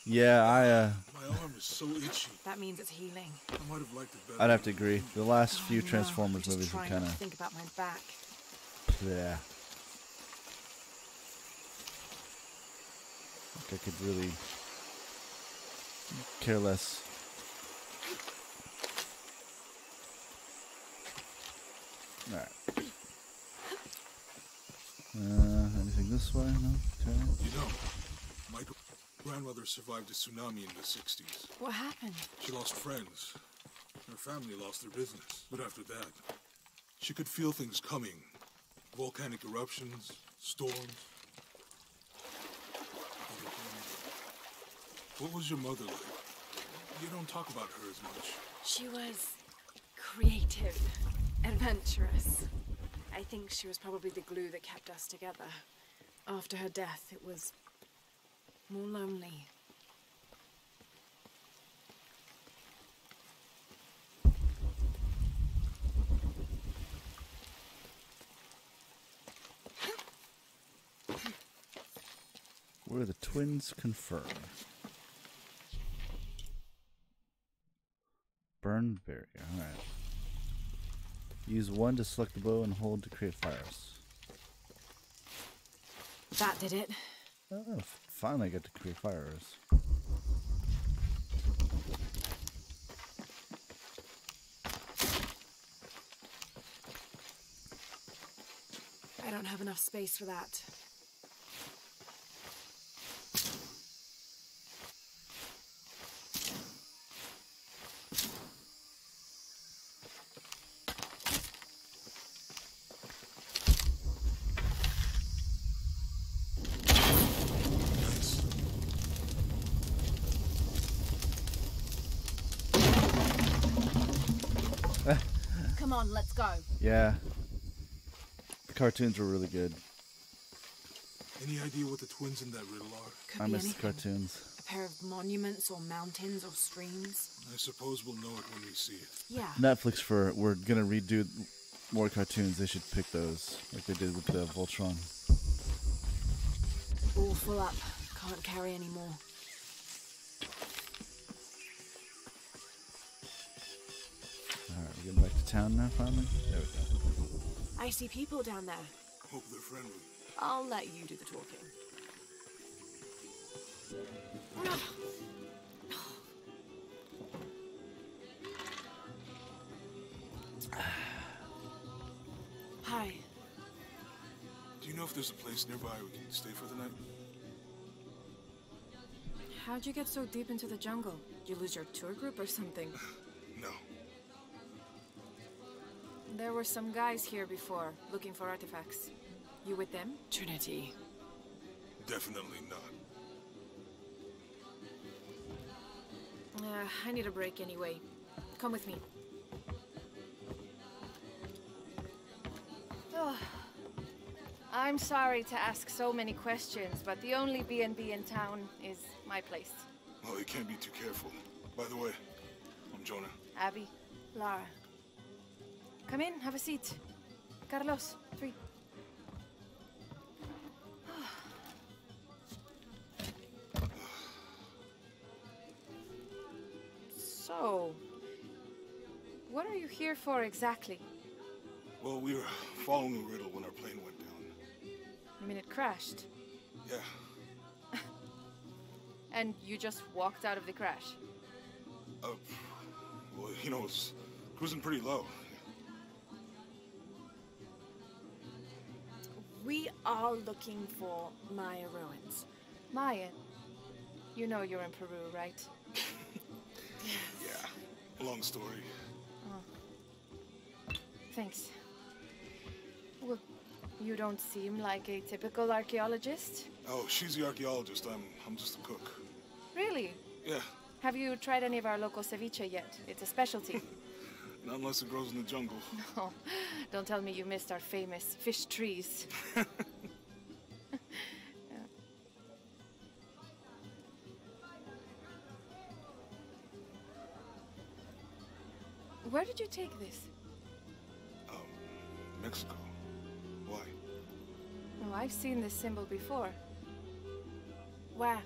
Yeah, My arm is so itchy. That means it's healing. I might have liked it better. I'd have to agree. The last few Oh, no. Transformers Just movies were trying kind to of, think about my back. yeah. Like I could really care less. All right. Anything this way? No. Okay. You know, my grandmother survived a tsunami in the 60s. What happened? She lost friends. Her family lost their business. But after that, she could feel things coming. Volcanic eruptions, storms. What was your mother like? You don't talk about her as much. She was creative, adventurous. I think she was probably the glue that kept us together. After her death, it was more lonely. Where the twins confirm. Burn barrier. Alright. Use 1 to select the bow and hold to create fires. That did it. Oh, finally I get to create fires. I don't have enough space for that. Come on, let's go. Yeah. The cartoons were really good. Any idea what the twins in that riddle are? I miss the cartoons. A pair of monuments or mountains or streams. I suppose we'll know it when we see it. Yeah. Netflix we're gonna redo more cartoons. They should pick those like they did with the Voltron. All full up. Can't carry any more. Alright, we're getting back to town now finally? There we go. I see people down there. Hope they're friendly. I'll let you do the talking. Hi. Do you know if there's a place nearby we can stay for the night? How'd you get so deep into the jungle? Did you lose your tour group or something? No. There were some guys here before, looking for artifacts. You with them? Trinity. Definitely not. I need a break anyway. Come with me. Oh, I'm sorry to ask so many questions, but the only B&B in town is my place. Well, you can't be too careful. By the way, I'm Jonah. Abby, Lara. Come in, have a seat. Carlos, 3. So, what are you here for exactly? Well, we were following a riddle when our plane went down. You mean it crashed? Yeah. And you just walked out of the crash? Well, you know, it's cruising pretty low. We are looking for Maya ruins. Maya, you know you're in Peru, right? Yeah, long story. Oh. Thanks. Well, you don't seem like a typical archaeologist. Oh, she's the archaeologist. I'm just a cook. Really? Yeah. Have you tried any of our local ceviche yet? It's a specialty. Not unless it grows in the jungle. No, don't tell me you missed our famous fish trees. Yeah. Where did you take this? Mexico. Why? Oh, I've seen this symbol before. Where?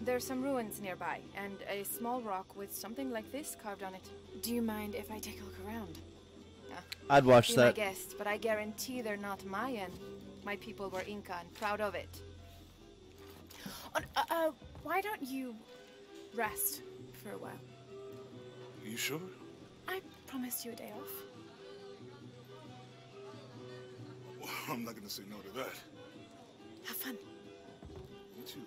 There's some ruins nearby, and a small rock with something like this carved on it. Do you mind if I take a look around? I'd watch Be that. my guest, but I guarantee they're not Mayan. My people were Inca and proud of it. Why don't you rest for a while? You sure? I promised you a day off. Well, I'm not gonna say no to that. Have fun. You too.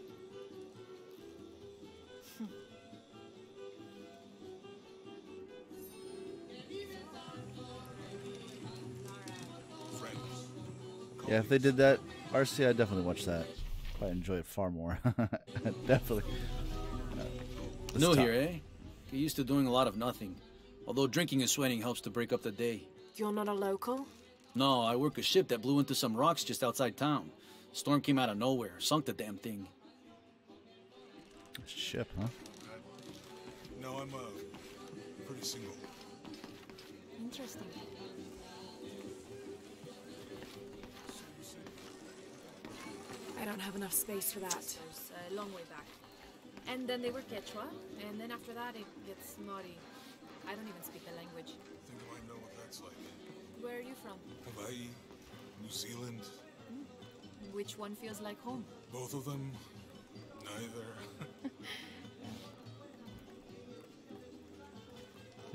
Yeah, if they did that, RC, I'd definitely watch that. I'd enjoy it far more. Definitely. New here, eh? Get used to doing a lot of nothing. Although drinking and sweating helps to break up the day. You're not a local? No, I work a ship that blew into some rocks just outside town. Storm came out of nowhere, sunk the damn thing. Ship, huh? No, I'm pretty single. Interesting. I don't have enough space for that. There's a long way back. And then they were Quechua, and then after that it gets Mori. I don't even speak the language. I think I might know what that's like. Where are you from? Hawaii, New Zealand. Which one feels like home? Both of them. Neither.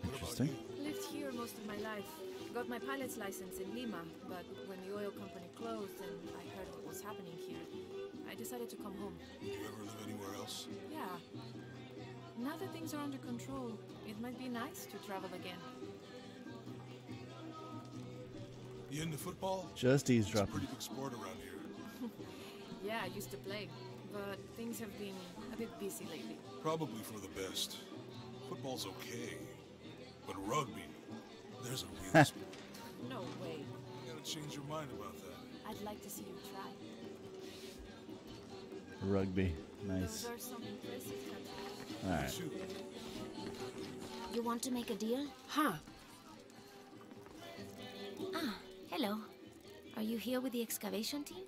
Interesting. Lived here most of my life. Got my pilot's license in Lima, but when the oil company closed and I heard what was happening here, I decided to come home. Do you ever live anywhere else? Yeah. Now that things are under control, it might be nice to travel again. You into football? Just It's a eavesdropping. pretty big sport around here. Yeah, I used to play, but things have been a bit busy lately. Probably for the best. Football's okay. But rugby, there's a real sport. No way. You gotta change your mind about that. I'd like to see you try. Rugby. Nice. Those are some impressive tattoos. Alright. Shoot. You want to make a deal? Huh. Ah, hello. Are you here with the excavation team?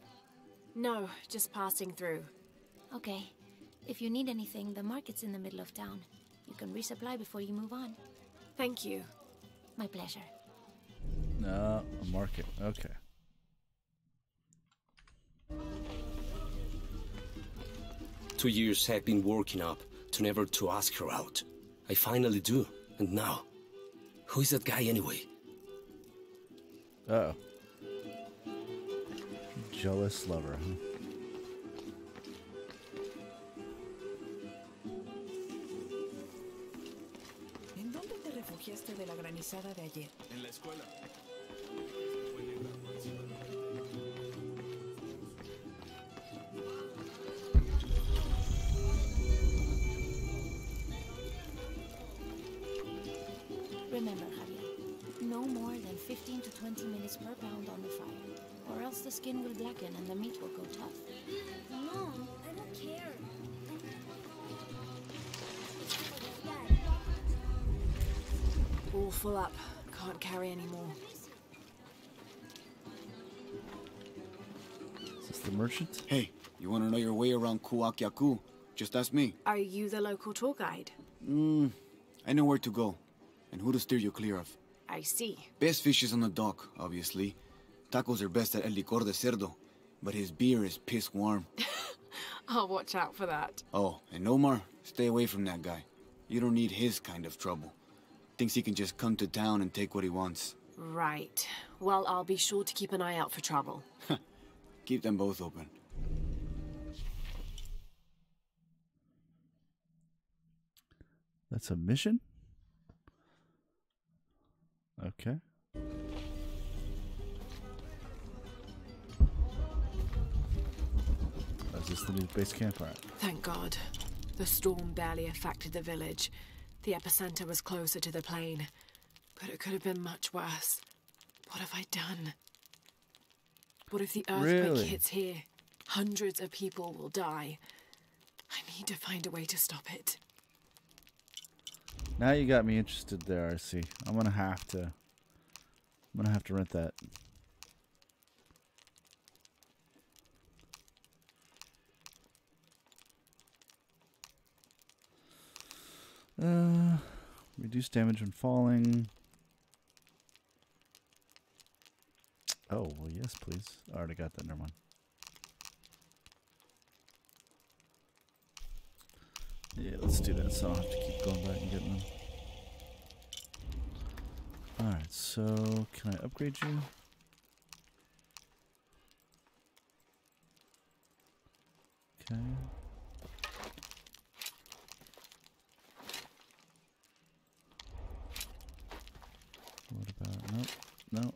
No, just passing through. Okay. If you need anything, the market's in the middle of town. You can resupply before you move on. Thank you. My pleasure. No, a market. Okay. Two years I've been working up to never to ask her out. I finally do. And now, who is that guy anyway? Uh-oh. Jealous lover, huh? ¿En dónde te refugiaste de la granizada de ayer? En la escuela. Remember, Javier, no more than 15 to 20 minutes per pound on the fire, or else the skin will blacken and the meat will go tough. Mom, I don't care. All full up. Can't carry any more. Is this the merchant? Hey, you want to know your way around Kuakyaku? Just ask me. Are you the local tour guide? I know where to go, and who to steer you clear of. I see. Best fish is on the dock, obviously. Tacos are best at El Licor de Cerdo, but his beer is piss warm. I'll watch out for that. Oh, and Omar, stay away from that guy. You don't need his kind of trouble. Thinks he can just come to town and take what he wants. Right. Well, I'll be sure to keep an eye out for trouble. Keep them both open. That's a mission? Okay. Is this the new base camp? All right. Thank God. The storm barely affected the village. The epicenter was closer to the plain. But it could have been much worse. What have I done? What if the earthquake Really? hits here? Hundreds of people will die. I need to find a way to stop it. Now you got me interested there, RC. I'm gonna have to rent that. Reduce damage when falling. Oh, well, yes, please. I already got that. Never mind. Yeah, let's do that so I don't have to keep going back and getting them. Alright, so can I upgrade you? Okay. What about, nope, no.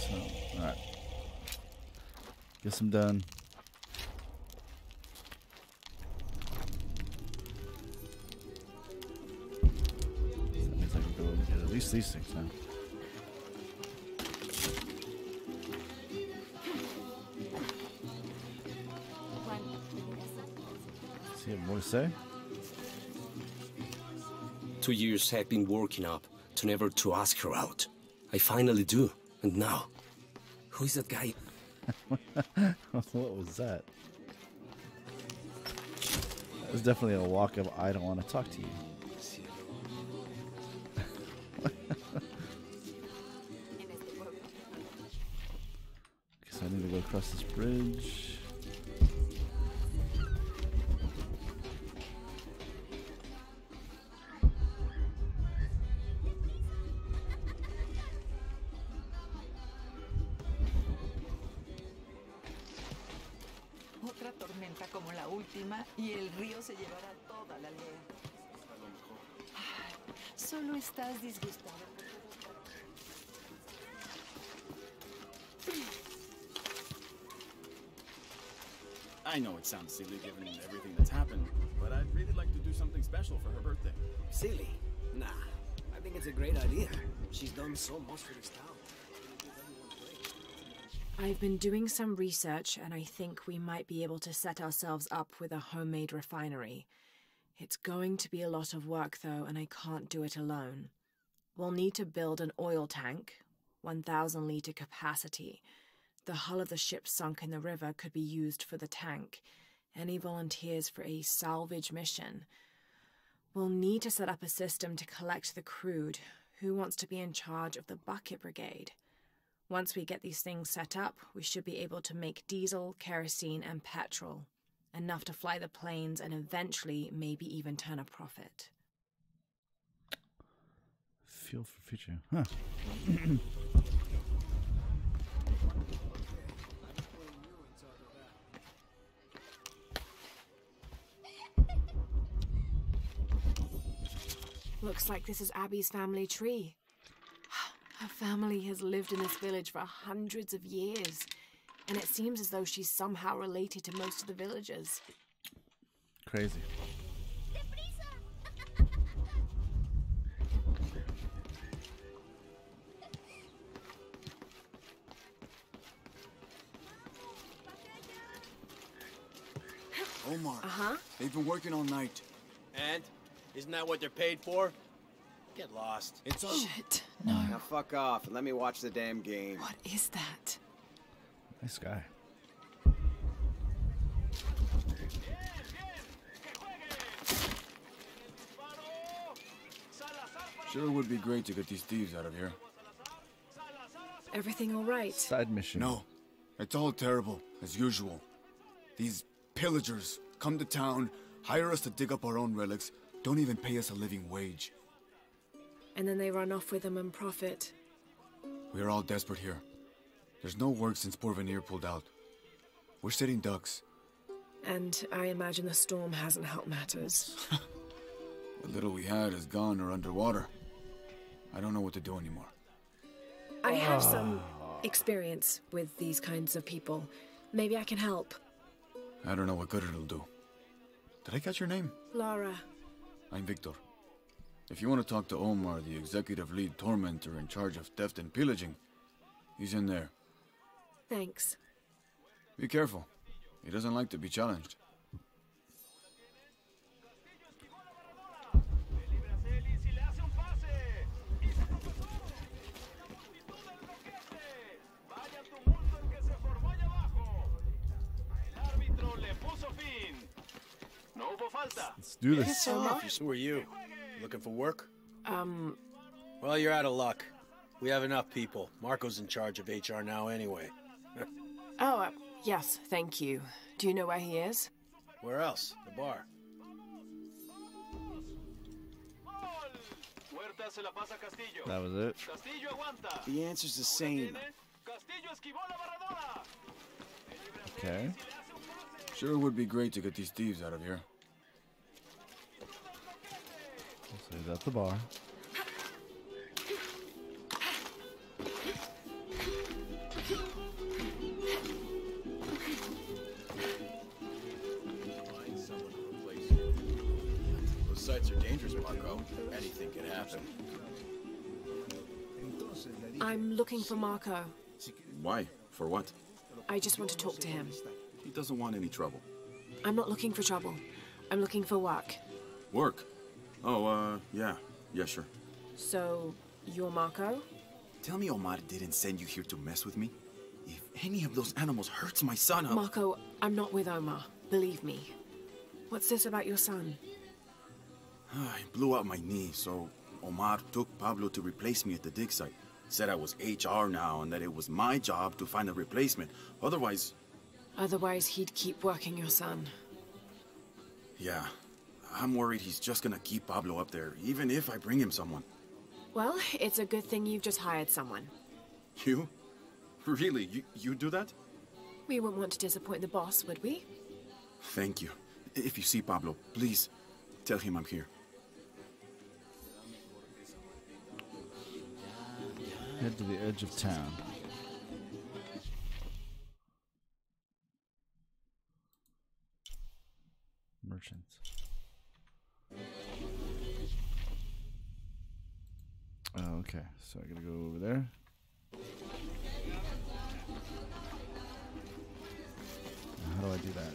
So, alright. Guess I'm done. That means I can go and get at least these things now. Does he have more to say? 2 years had been working up to never to ask her out. I finally do, and now, who is that guy? What was that? That was definitely a walk of I don't want to talk to you. Guess I need to go across this bridge. Otra tormenta como la última y el río se llevará toda la aldea. Solo estás disgustado. I know it sounds silly given everything that's happened, but I'd really like to do something special for her birthday. Silly? Nah, I think it's a great idea. She's done so much for this town. I've been doing some research, and I think we might be able to set ourselves up with a homemade refinery. It's going to be a lot of work, though, and I can't do it alone. We'll need to build an oil tank, 1,000-liter capacity. The hull of the ship sunk in the river could be used for the tank. Any volunteers for a salvage mission? We'll need to set up a system to collect the crude. Who wants to be in charge of the bucket brigade? Once we get these things set up, we should be able to make diesel, kerosene, and petrol. Enough to fly the planes and eventually maybe even turn a profit. Fuel for future. Huh. Looks like this is Abby's family tree. Her family has lived in this village for hundreds of years, and it seems as though she's somehow related to most of the villagers. Crazy. Omar. Uh-huh. They've been working all night. And? Isn't that what they're paid for? Get lost. It's all... Shit, no. Now fuck off and let me watch the damn game. What is that? Nice guy. Sure would be great to get these thieves out of here. Everything all right? Side mission. No. It's all terrible, as usual. These pillagers come to town, hire us to dig up our own relics, don't even pay us a living wage. And then they run off with them and profit. We're all desperate here. There's no work since Porvenir pulled out. We're sitting ducks. And I imagine the storm hasn't helped matters. The little we had is gone or underwater. I don't know what to do anymore. I have some experience with these kinds of people. Maybe I can help. I don't know what good it'll do. Did I catch your name? Laura. I'm Victor. If you want to talk to Omar, the executive lead tormentor in charge of theft and pillaging, he's in there. Thanks. Be careful. He doesn't like to be challenged. Let's do this. Who are you? Looking for work? Well, you're out of luck. We have enough people. Marco's in charge of HR now anyway. Yes, thank you. Do you know where he is? Where else? The bar. That was it. The answer's the same. Okay. Sure would be great to get these thieves out of here. So he's at the bar. I'm looking for Marco. Why? For what? I just want to talk to him. He doesn't want any trouble. I'm not looking for trouble. I'm looking for work. Work? Oh, yeah. Yeah, sure. So, you're Marco? Tell me Omar didn't send you here to mess with me? If any of those animals hurts my son, I'll... Marco, I'm not with Omar. Believe me. What's this about your son? I blew out my knee, so Omar took Pablo to replace me at the dig site. Said I was HR now and that it was my job to find a replacement. Otherwise... Otherwise, he'd keep working your son. Yeah. I'm worried he's just gonna keep Pablo up there, even if I bring him someone. Well, it's a good thing you've just hired someone. You? Really? You do that? We wouldn't want to disappoint the boss, would we? Thank you. If you see Pablo, please tell him I'm here. Head to the edge of town. Merchants. Oh, okay, so I gotta go over there. How do I do that?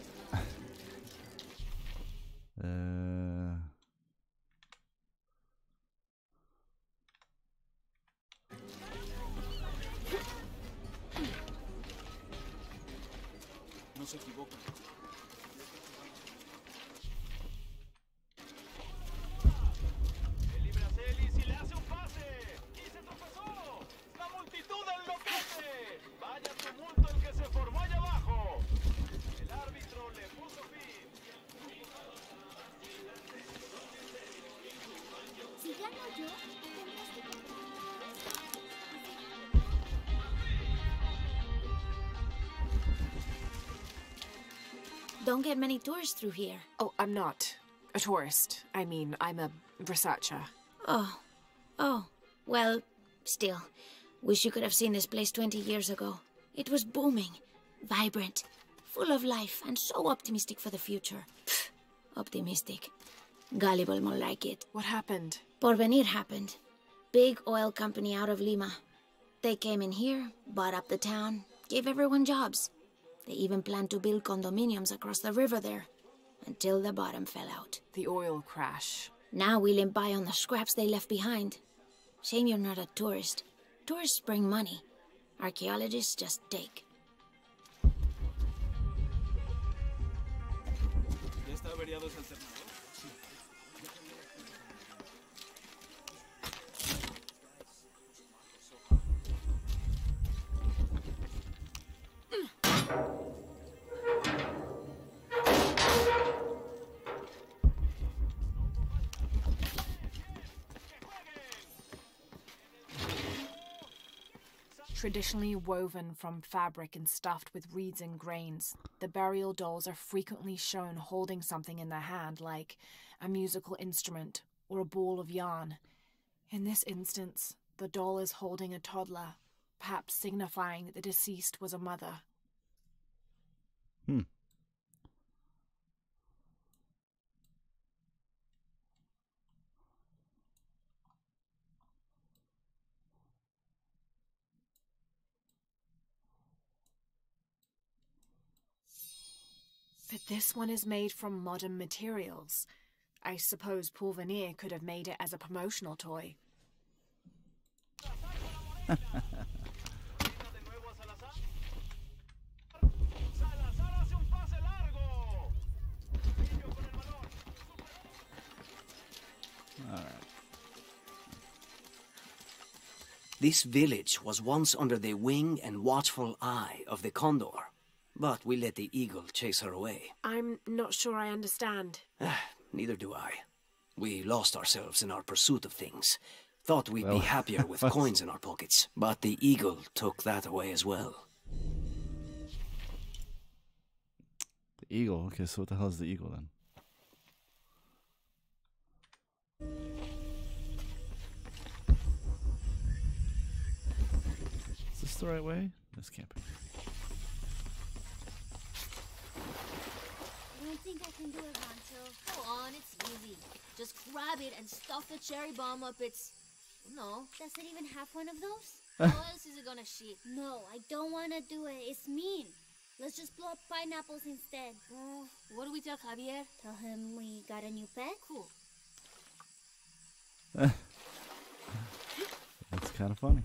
No se equivoca. Don't get many tourists through here. Oh, I'm not a tourist. I mean, I'm a researcher. Oh. Well, still. Wish you could have seen this place 20 years ago. It was booming, vibrant, full of life, and so optimistic for the future. Pfft, optimistic. Gullible more like it. What happened? Porvenir happened. Big oil company out of Lima. They came in here, bought up the town, gave everyone jobs. They even planned to build condominiums across the river there, until the bottom fell out. The oil crash. Now we limp by on the scraps they left behind. Shame you're not a tourist. Tourists bring money. Archaeologists just take. Traditionally woven from fabric and stuffed with reeds and grains, the burial dolls are frequently shown holding something in their hand, like a musical instrument or a ball of yarn. In this instance, the doll is holding a toddler, perhaps signifying that the deceased was a mother. But this one is made from modern materials. I suppose Porvenir could have made it as a promotional toy. This village was once under the wing and watchful eye of the Condor, but we let the eagle chase her away. I'm not sure I understand. Neither do I. We lost ourselves in our pursuit of things. Thought we'd be happier with coins in our pockets, but the eagle took that away as well. The eagle? Okay, so what the hell is the eagle then? Is this the right way? This can't be. I don't think I can do it, Rancho. Go on, it's easy. Just grab it and stuff the cherry bomb up its... No. Does it even have one of those? How else is it gonna shit? No, I don't want to do it. It's mean. Let's just blow up pineapples instead. What do we tell Javier? Tell him we got a new pet? Cool. That's kind of funny.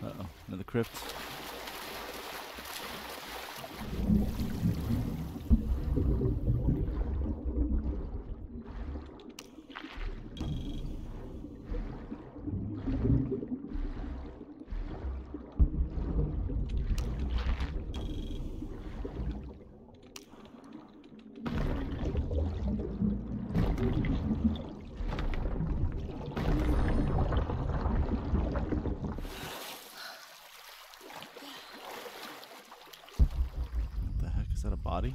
Uh-oh, another crypt. Is that a body?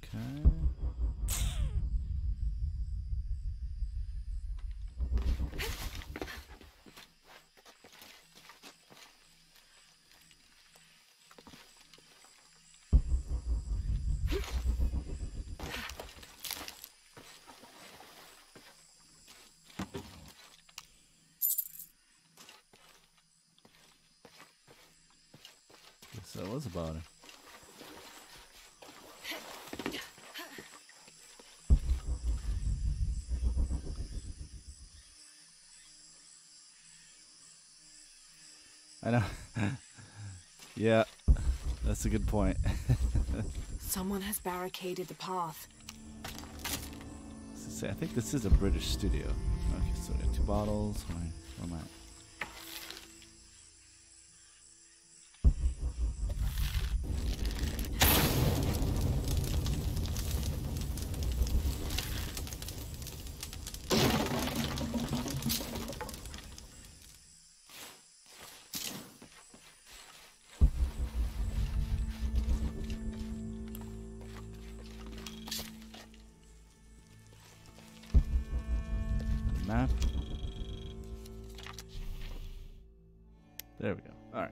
Okay. So it was a body. I know. Yeah, that's a good point. Someone has barricaded the path. I think this is a British studio. Okay, so we got 2 bottles. Where am I? Map. There we go. All right.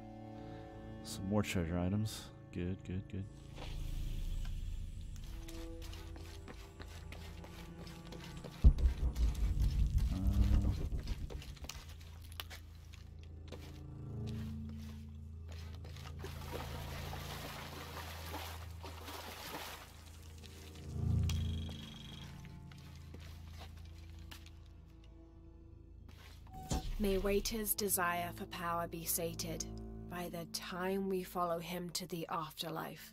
Some more treasure items. Good, good, good. May Waiter's desire for power be sated by the time we follow him to the afterlife.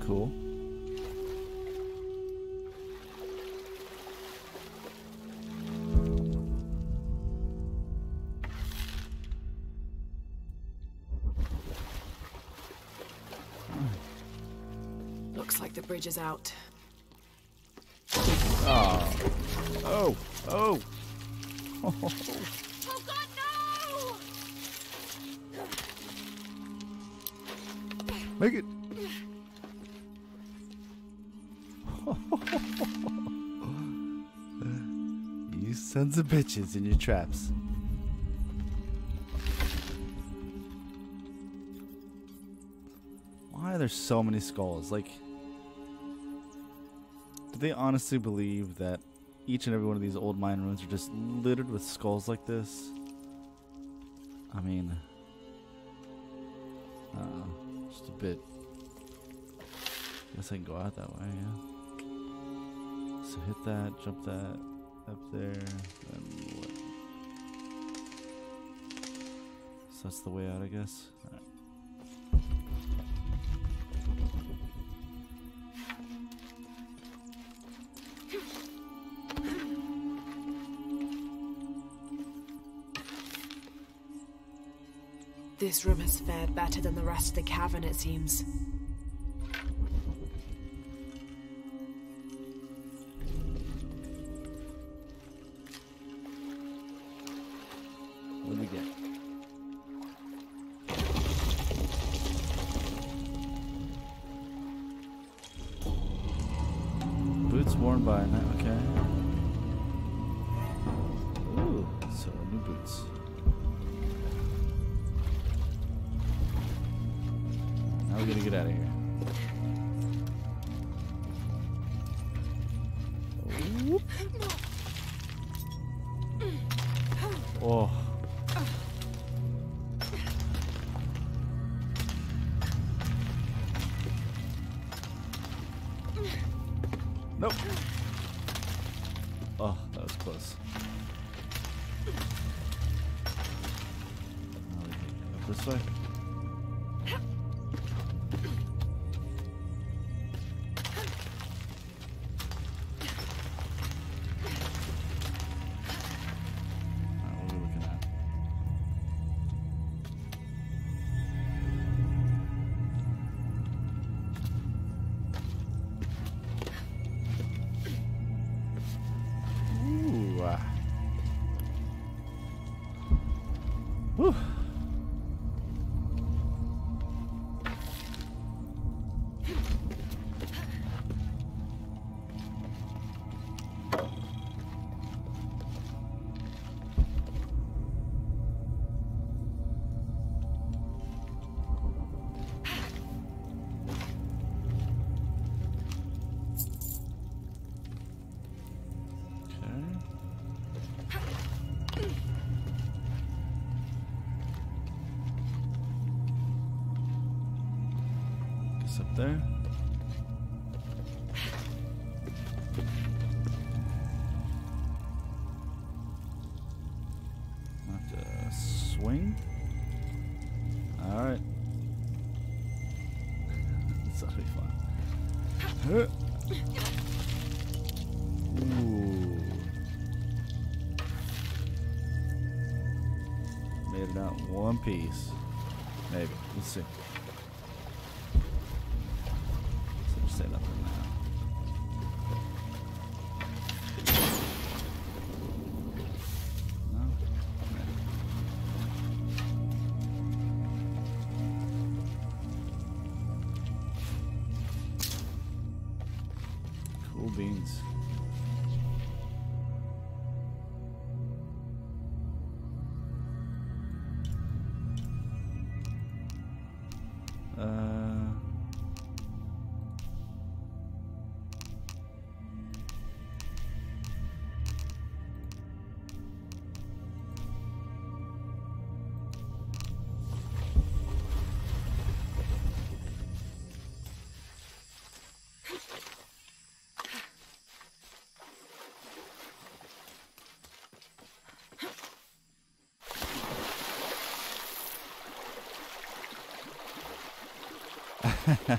Cool. Looks like the bridge is out. Oh. Oh. Oh. Oh God, no! Make it. You sons of bitches in your traps. Why are there so many skulls? Like, do they honestly believe that each and every one of these old mine ruins are just littered with skulls like this? I mean, just a bit. Guess I can go out that way, yeah. So hit that, jump that, up there, then what? So that's the way out, I guess. All right. This room has fared better than the rest of the cavern, it seems. worn by night. Okay. Ooh, so new boots. Now we're gonna get out of here. Whoop. Oh. Nope. Oh, that was close. Up this way. Whew. Up there. Have to swing. All right. This ought to be fun. Ooh. Made it out in one piece. Maybe. Let's see. Say nothing now. No? Cool beans.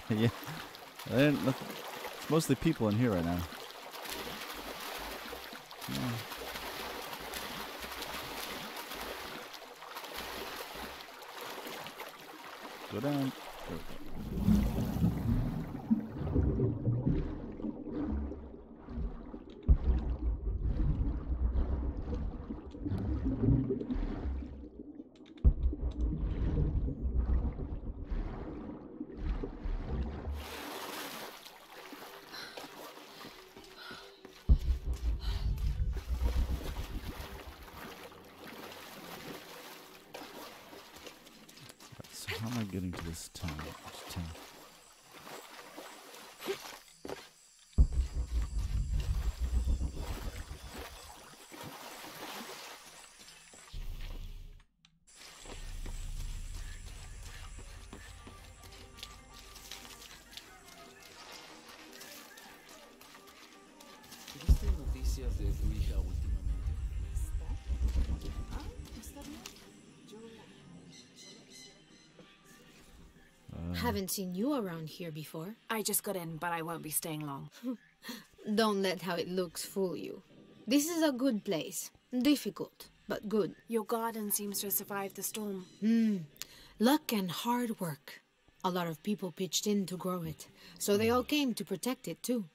Yeah, it's mostly people in here right now. Yeah. Go down. How am I getting to this town? Which town? ¿Tuviste noticias de tu hija últimamente? ¿Está bien? Haven't seen you around here before. I just got in, but I won't be staying long. Don't let how it looks fool you. This is a good place. Difficult, but good. Your garden seems to have survived the storm. Luck and hard work. A lot of people pitched in to grow it, so they all came to protect it too.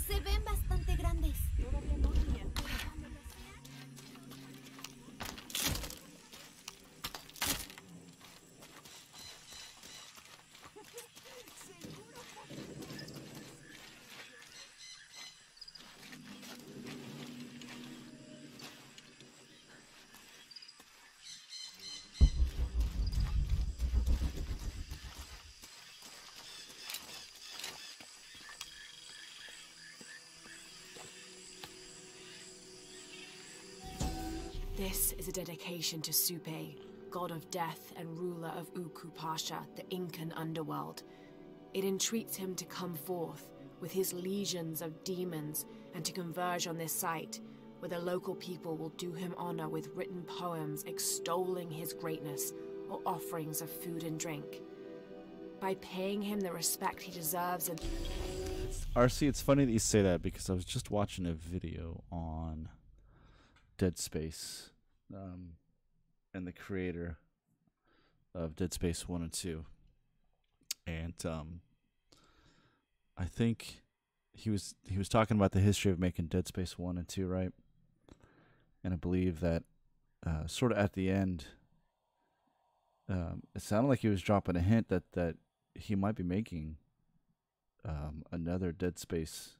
Se ven bastante grandes. This is a dedication to Supe, god of death and ruler of Uku Pasha, the Incan underworld. It entreats him to come forth with his legions of demons and to converge on this site, where the local people will do him honor with written poems extolling his greatness or offerings of food and drink. By paying him the respect he deserves and... RC, it's funny that you say that because I was just watching a video on Dead Space and the creator of Dead Space 1 and 2. And I think he was talking about the history of making Dead Space 1 and 2, right? And I believe that sort of at the end, it sounded like he was dropping a hint that he might be making another Dead Space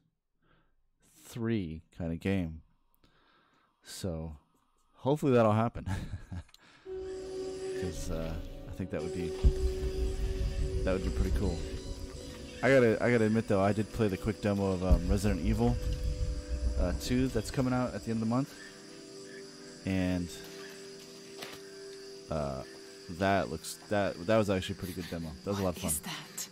3 kind of game. So hopefully that'll happen. Because I think that would be pretty cool. I gotta admit though, I did play the quick demo of Resident Evil 2 that's coming out at the end of the month, and that was actually a pretty good demo. That was a lot of fun. What is that?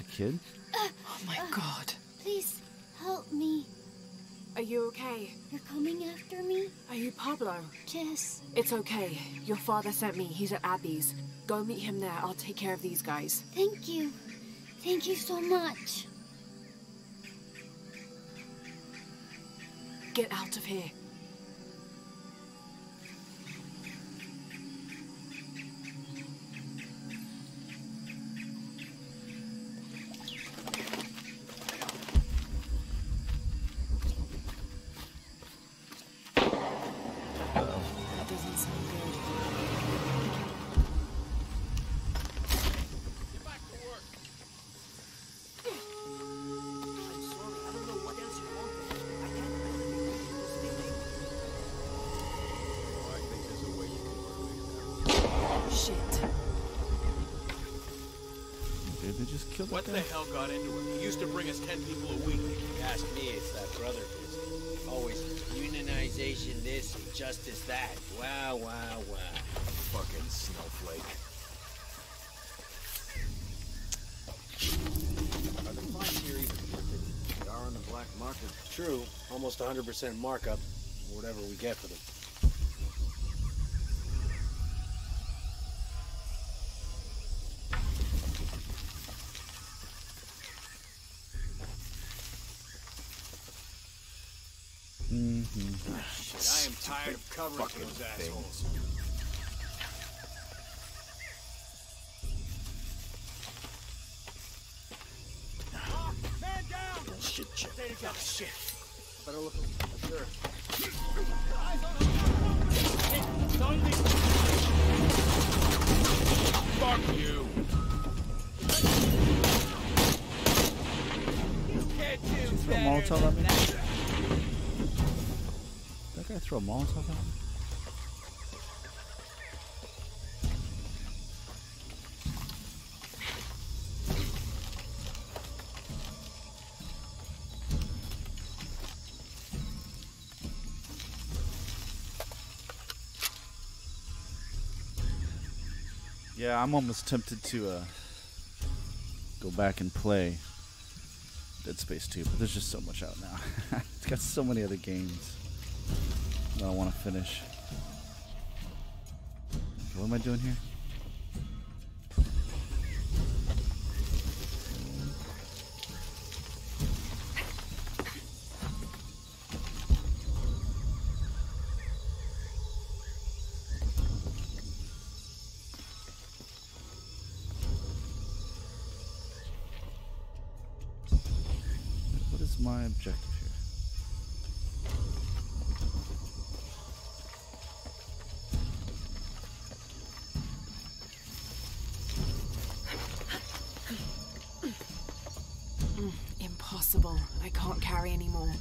A kid? Oh my god. Please, help me. Are you okay? You're coming after me? Are you Pablo? Jess. It's okay. Your father sent me. He's at Abby's. Go meet him there. I'll take care of these guys. Thank you. Thank you so much. Get out of here. That doesn't sound good. Get back to work. I'm sorry, I don't know what else you want. I can't imagine you sleeping. Oh, I think there's a way you can work this out. Shit. Did they just kill What that the guy? hell got into him? He used to bring us 10 people a week. Ask me, it's that brother business. Always unionization this and justice that. Wow, wow, wow. Fucking snowflake. Are the fines here even printed? They are on the black market. True, almost 100% markup, whatever we get for them. Shit, I am tired of covering those assholes. Man down! Bullshit shit. Oh, shit. Better look sure. Fuck you! Can't do Did you throw a Molotov at me? That guy throw a Molotov at me? Yeah, I'm almost tempted to go back and play Dead Space 2, but there's just so much out now. It's got so many other games that I want to finish. What am I doing here? What is my objective here? Impossible. I can't carry anymore.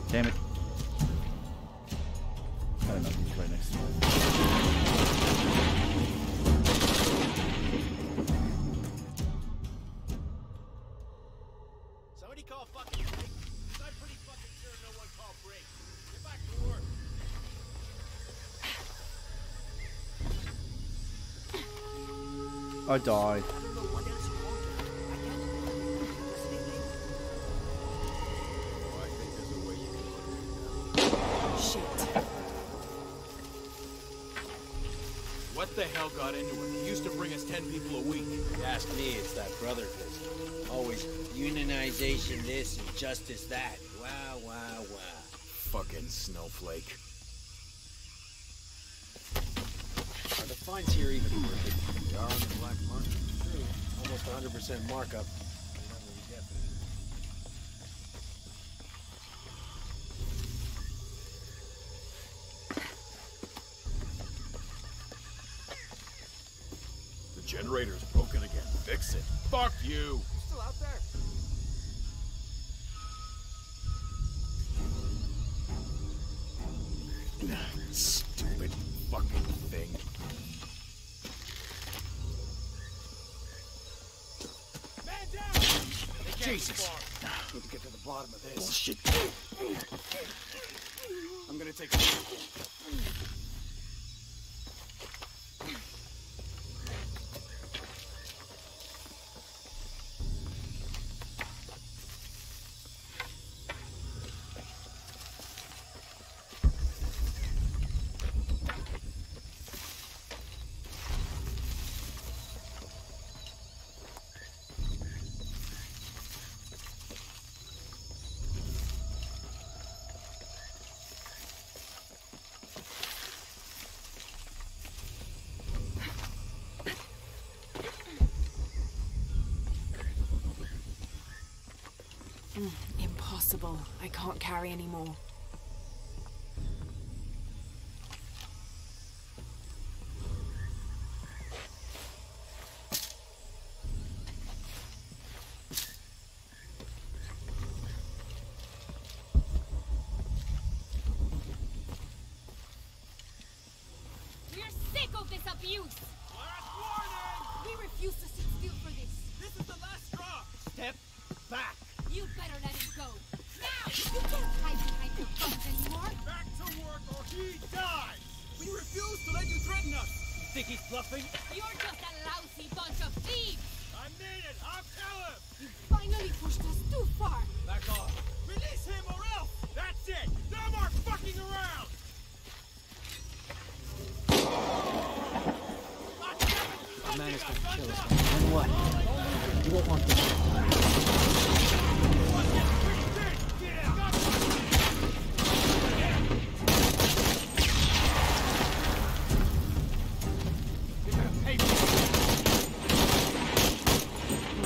Damn it. I died. What the hell got into him? He used to bring us 10 people a week. You ask me, it's that brother business. Always unionization this and justice that. Wow, wow, wow. Fucking snowflake. Are the fines here even worth it? They are on the black market. True. Almost 100% markup. Whatever we get for it. The generator's broken again. Fix it. Fuck you! Still out there? Stupid fucking thing. Man down! Jesus! Need to get to the bottom of this. Bullshit. I'm gonna take a... Impossible. I can't carry anymore. We're sick of this abuse! Last warning! We refuse to sit still for this! This is the last straw! Step back! You'd better let him go! Now! You can't hide behind your guns anymore! Back to work or he dies! We refuse to let you threaten us! You think he's bluffing? You're just a lousy bunch of thieves! I mean it! I'll tell him! You finally pushed us too far! Back off! Release him or else! That's it! No more fucking around! The man is going to kill us. Then what? You won't want this.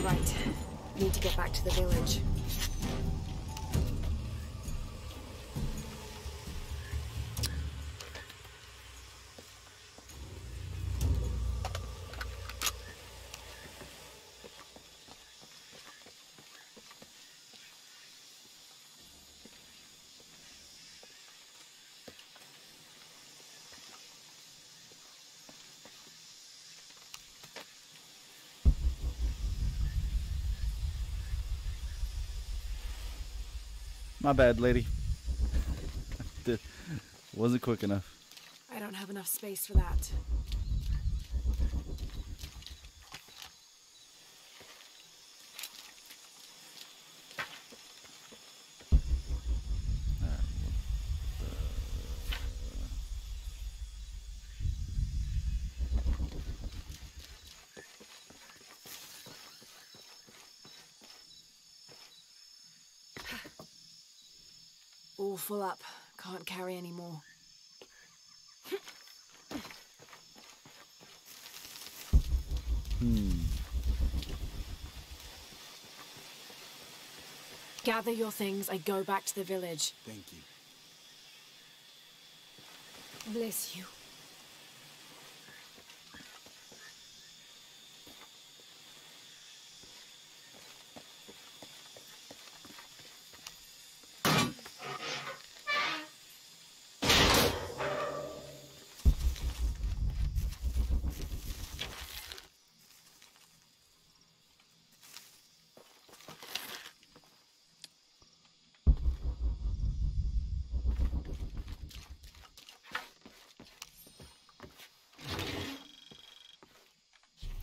Right. Need to get back to the village. My bad, lady. Wasn't quick enough. I don't have enough space for that. All full up. Can't carry any more. Gather your things. I go back to the village. Thank you. Bless you.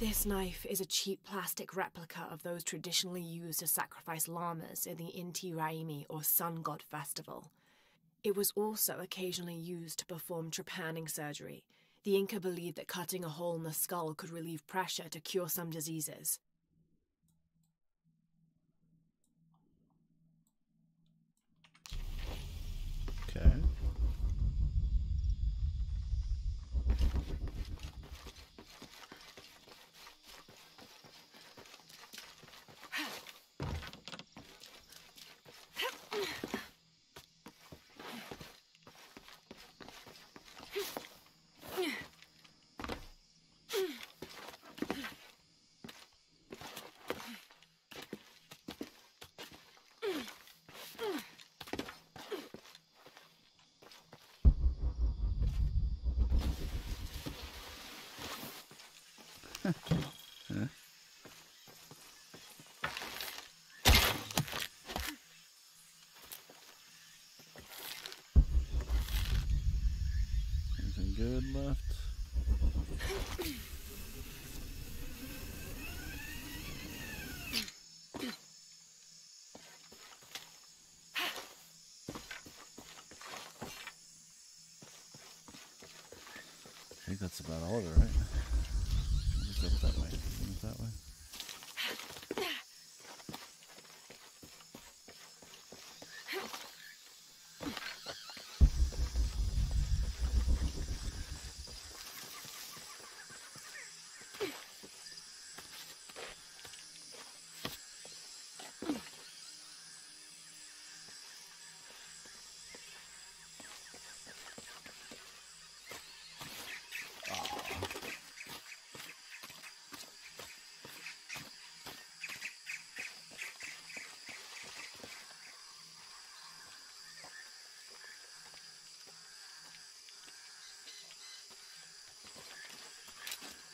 This knife is a cheap plastic replica of those traditionally used to sacrifice llamas in the Inti Raymi or Sun God Festival. It was also occasionally used to perform trepanning surgery. The Inca believed that cutting a hole in the skull could relieve pressure to cure some diseases. Okay. Huh? Anything good left? I think that's about all of it, right? Go up that way. Go that way.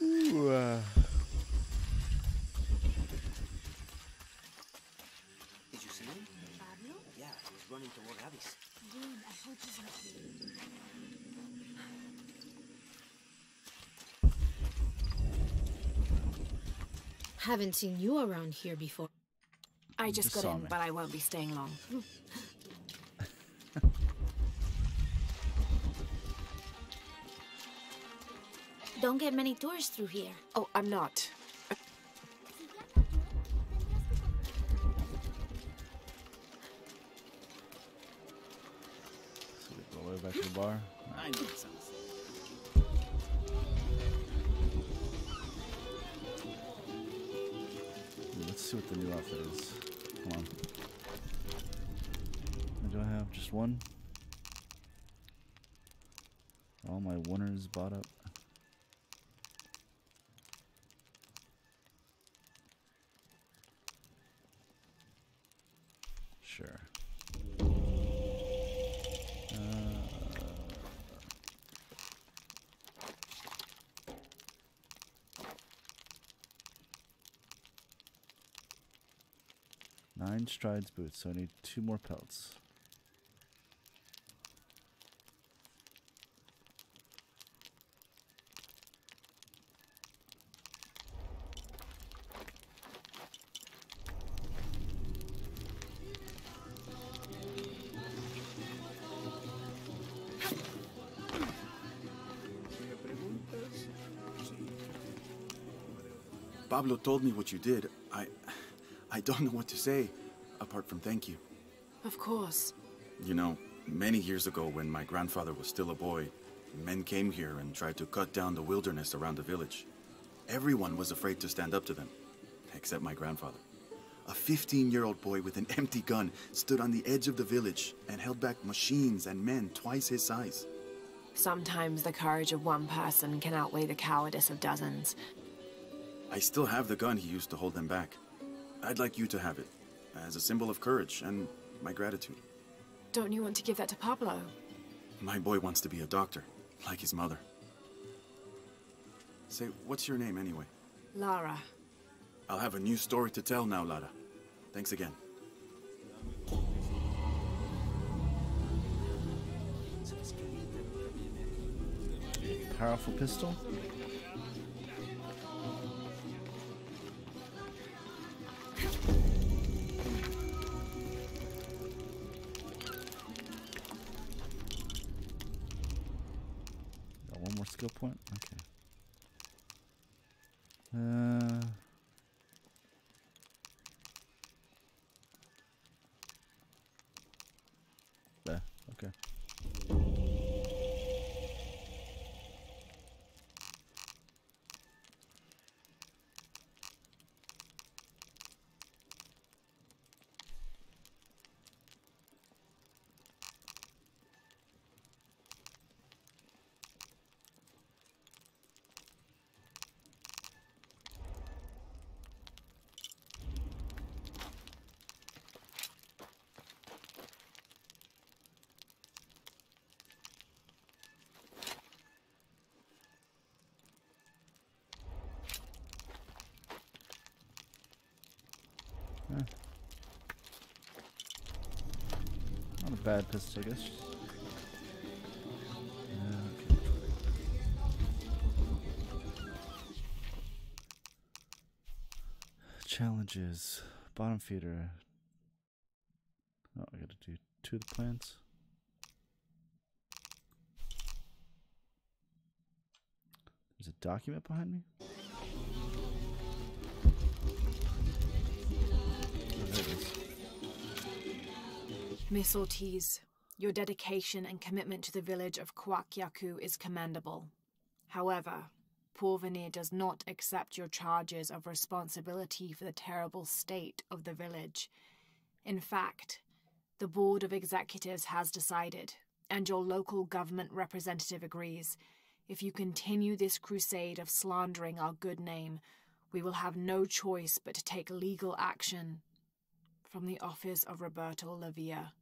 Ooh, Did you see him? Pablo? Yeah, he was running toward Addis. Good, I hope he's okay. Haven't seen you around here before. I just got in, but I won't be staying long. Don't get many tourists through here. Oh, I'm not. So we go all the way back to the bar. I know it sounds. Let's see what the new outfit is. Come on. What do I have? Just one? All my winners bought up. Sure. 9 strides boots, so I need 2 more pelts. Pablo told me what you did. I don't know what to say, apart from thank you. Of course. You know, many years ago when my grandfather was still a boy, men came here and tried to cut down the wilderness around the village. Everyone was afraid to stand up to them, except my grandfather. A 15-year-old boy with an empty gun stood on the edge of the village and held back machines and men twice his size. Sometimes the courage of one person can outweigh the cowardice of dozens. I still have the gun he used to hold them back. I'd like you to have it, as a symbol of courage and my gratitude. Don't you want to give that to Pablo? My boy wants to be a doctor, like his mother. Say, what's your name anyway? Lara. I'll have a new story to tell now, Lara. Thanks again. Powerful pistol. skill point? Okay. There. Okay. Not a bad pistol, I guess. Okay. Challenges. Bottom feeder. Oh, I gotta do 2 of the plants. There's a document behind me? Miss Ortiz, your dedication and commitment to the village of Kwakyaku is commendable. However, Porvenir does not accept your charges of responsibility for the terrible state of the village. In fact, the Board of Executives has decided, and your local government representative agrees, if you continue this crusade of slandering our good name, we will have no choice but to take legal action. From the office of Roberto Lavia,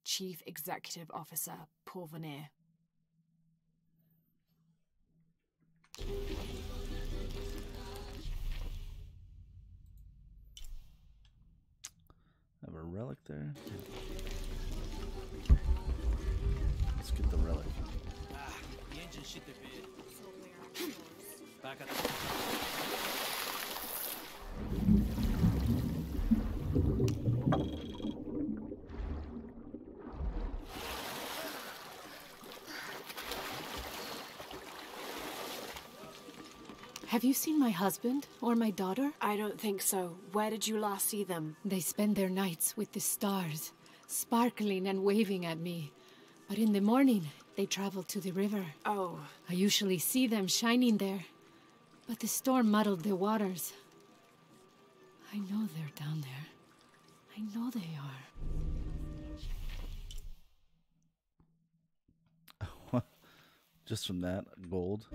Chief Executive Officer, Porvenir. I have a relic there. Let's get the relic. The engine shit the bed. Back at the... Have you seen my husband or my daughter? I don't think so. Where did you last see them? They spend their nights with the stars, sparkling and waving at me. But in the morning, they travel to the river. Oh. I usually see them shining there. But the storm muddled the waters. I know they're down there. I know they are. Just from that, gold.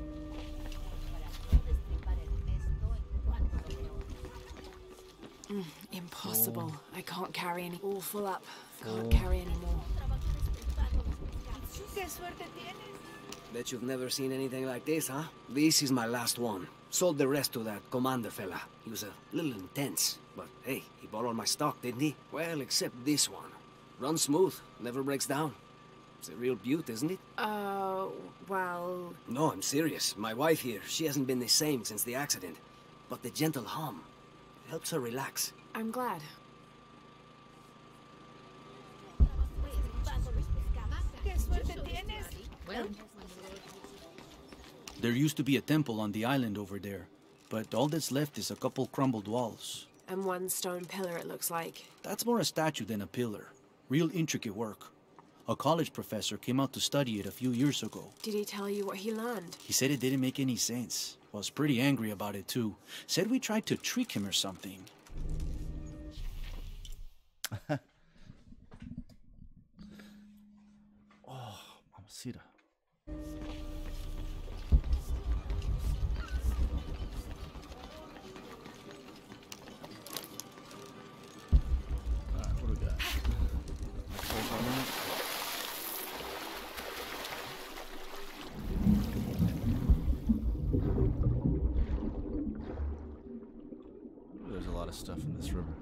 Impossible. I can't carry any. All full up. Can't carry any more. Bet you've never seen anything like this, huh? This is my last one. Sold the rest to that commander fella. He was a little intense, but hey, he borrowed my stock, didn't he? Well, except this one. Runs smooth, never breaks down. It's a real beaut, isn't it? Well... No, I'm serious. My wife here, she hasn't been the same since the accident. But the gentle hum helps her relax. I'm glad. Well... There used to be a temple on the island over there, but all that's left is a couple crumbled walls. And one stone pillar, it looks like. That's more a statue than a pillar. Real intricate work. A college professor came out to study it a few years ago. Did he tell you what he learned? He said it didn't make any sense. Was pretty angry about it too. Said we tried to trick him or something. Oh, Mamacita. Alright, what do we got? There's a lot of stuff in this river.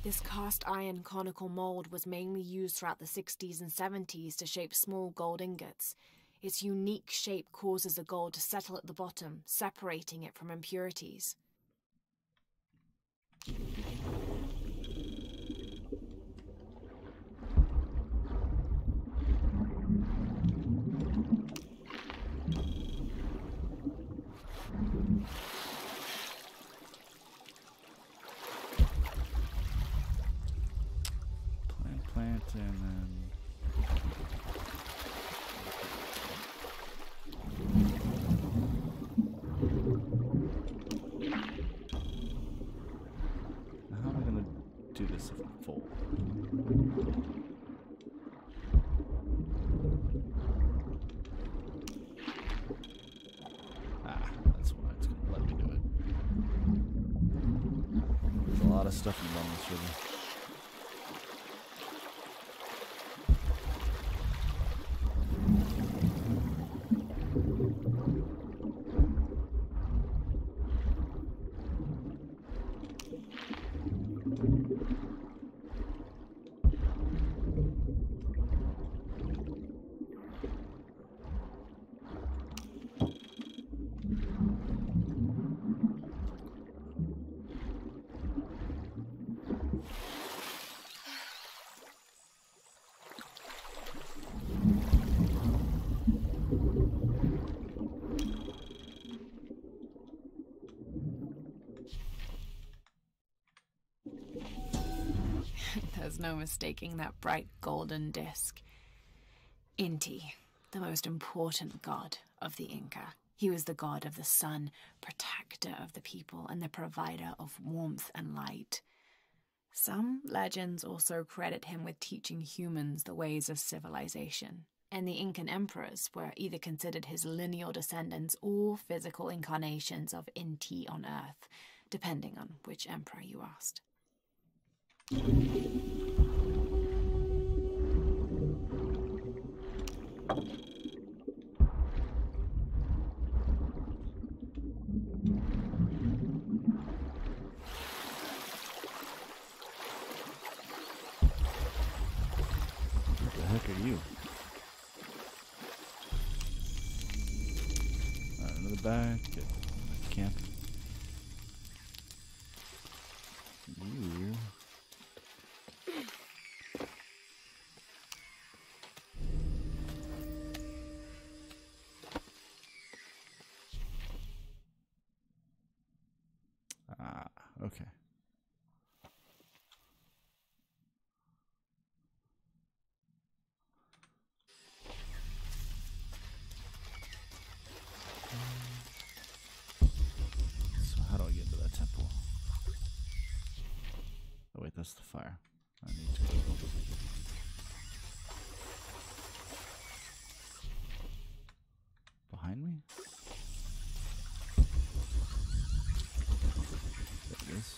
This cast iron conical mold was mainly used throughout the 60s and 70s to shape small gold ingots. Its unique shape causes the gold to settle at the bottom, separating it from impurities. Plant, and then... Now how am I going to do this if I'm full? That's why it's going to let me do it. There's a lot of stuff involved in this river. There's no mistaking that bright golden disc. Inti, the most important god of the Inca. He was the god of the sun, protector of the people, and the provider of warmth and light. Some legends also credit him with teaching humans the ways of civilization, and the Incan emperors were either considered his lineal descendants or physical incarnations of Inti on Earth, depending on which emperor you asked. What the heck are you? Another bag. Get camp. You. Okay. So how do I get into that temple? Oh wait, that's the fire. I need to go. Behind me? There it is.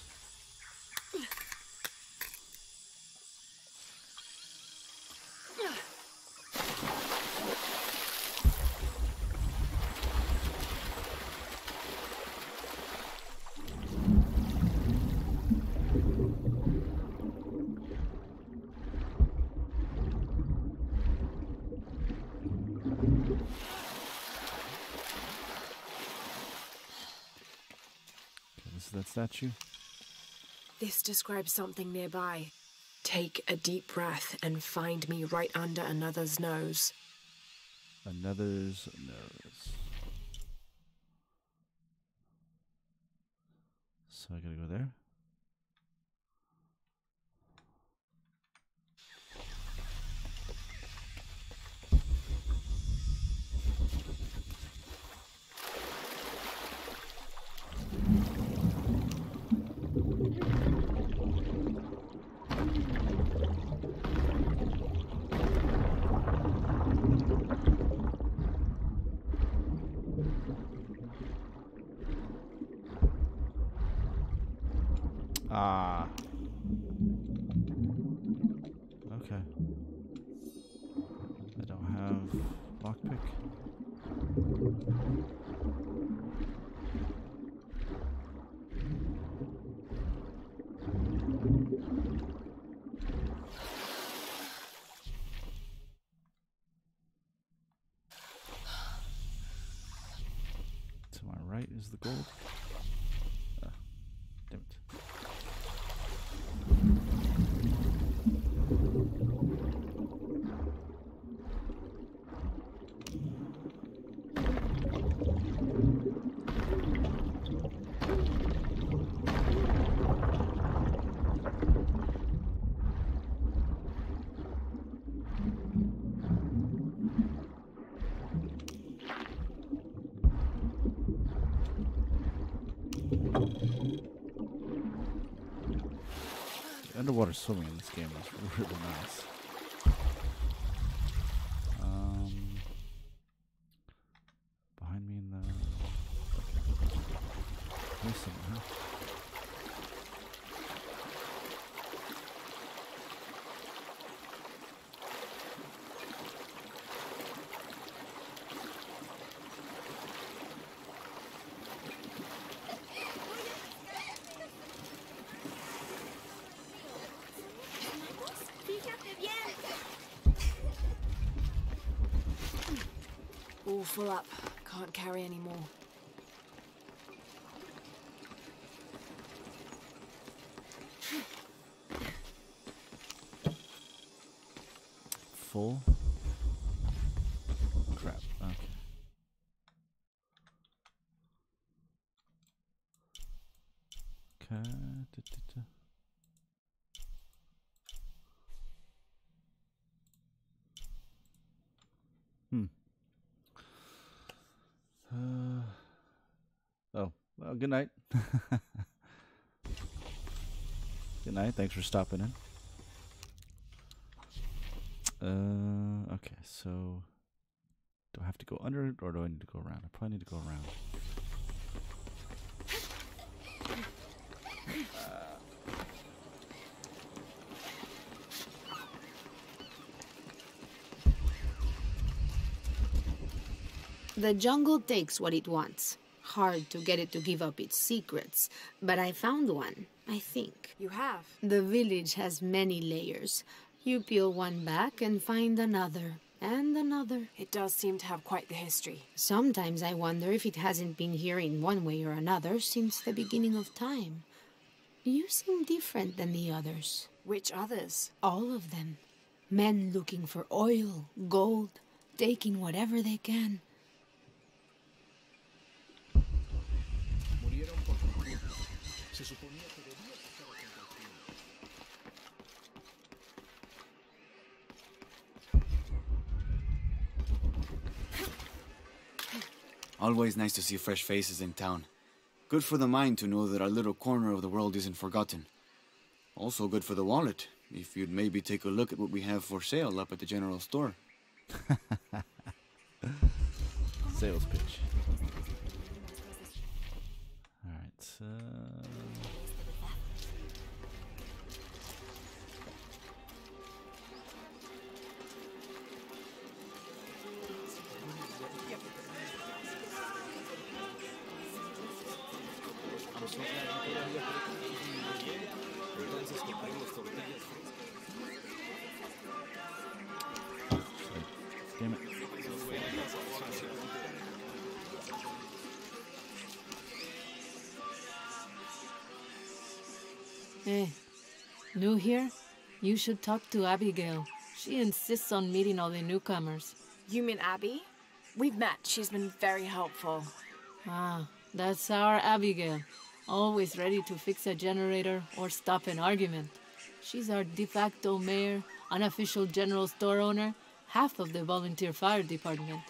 That statue? This describes something nearby. Take a deep breath and find me right under another's nose. Another's nose. So I gotta go there? Okay. I don't have lockpick. To my right is the gold. Damn it. underwater swimming in this game is really nice. Behind me in the... Listen, huh? All full up. Can't carry any more. Full? Crap. Okay. Okay. Oh, well, good night. Good night. Thanks for stopping in. Okay, so do I have to go under it or do I need to go around? I probably need to go around. The jungle takes what it wants. Hard to get it to give up its secrets, but I found one, I think. You have? The village has many layers. You peel one back and find another, and another. It does seem to have quite the history. Sometimes I wonder if it hasn't been here in one way or another since the beginning of time. You seem different than the others. Which others? All of them. Men looking for oil, gold, taking whatever they can. Always nice to see fresh faces in town. Good for the mind to know that our little corner of the world isn't forgotten. Also good for the wallet, if you'd maybe take a look at what we have for sale up at the general store. Sales pitch. Alright, damn it. Hey, new here? You should talk to Abigail. She insists on meeting all the newcomers. You mean Abby? We've met. She's been very helpful. Ah, that's our Abigail. Always ready to fix a generator or stop an argument. She's our de facto mayor, unofficial general store owner, half of the volunteer fire department.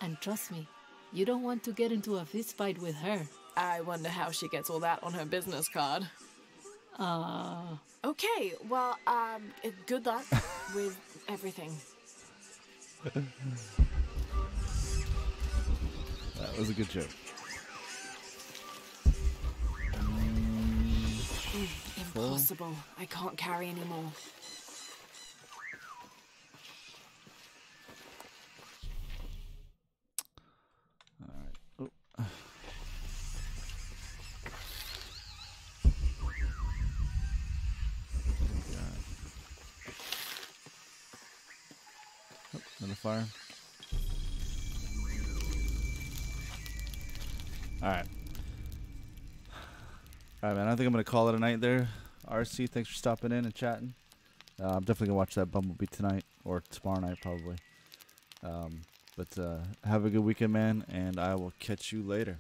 And trust me, you don't want to get into a fist fight with her. I wonder how she gets all that on her business card. Okay, well, good luck with everything. That was a good joke. Impossible. I can't carry anymore. Alright. Oh. Oh, another fire. Alright. Alright, man. I think I'm going to call it a night there. RC, thanks for stopping in and chatting. I'm definitely going to watch that Bumblebee tonight or tomorrow night, probably. But have a good weekend, man, and I will catch you later.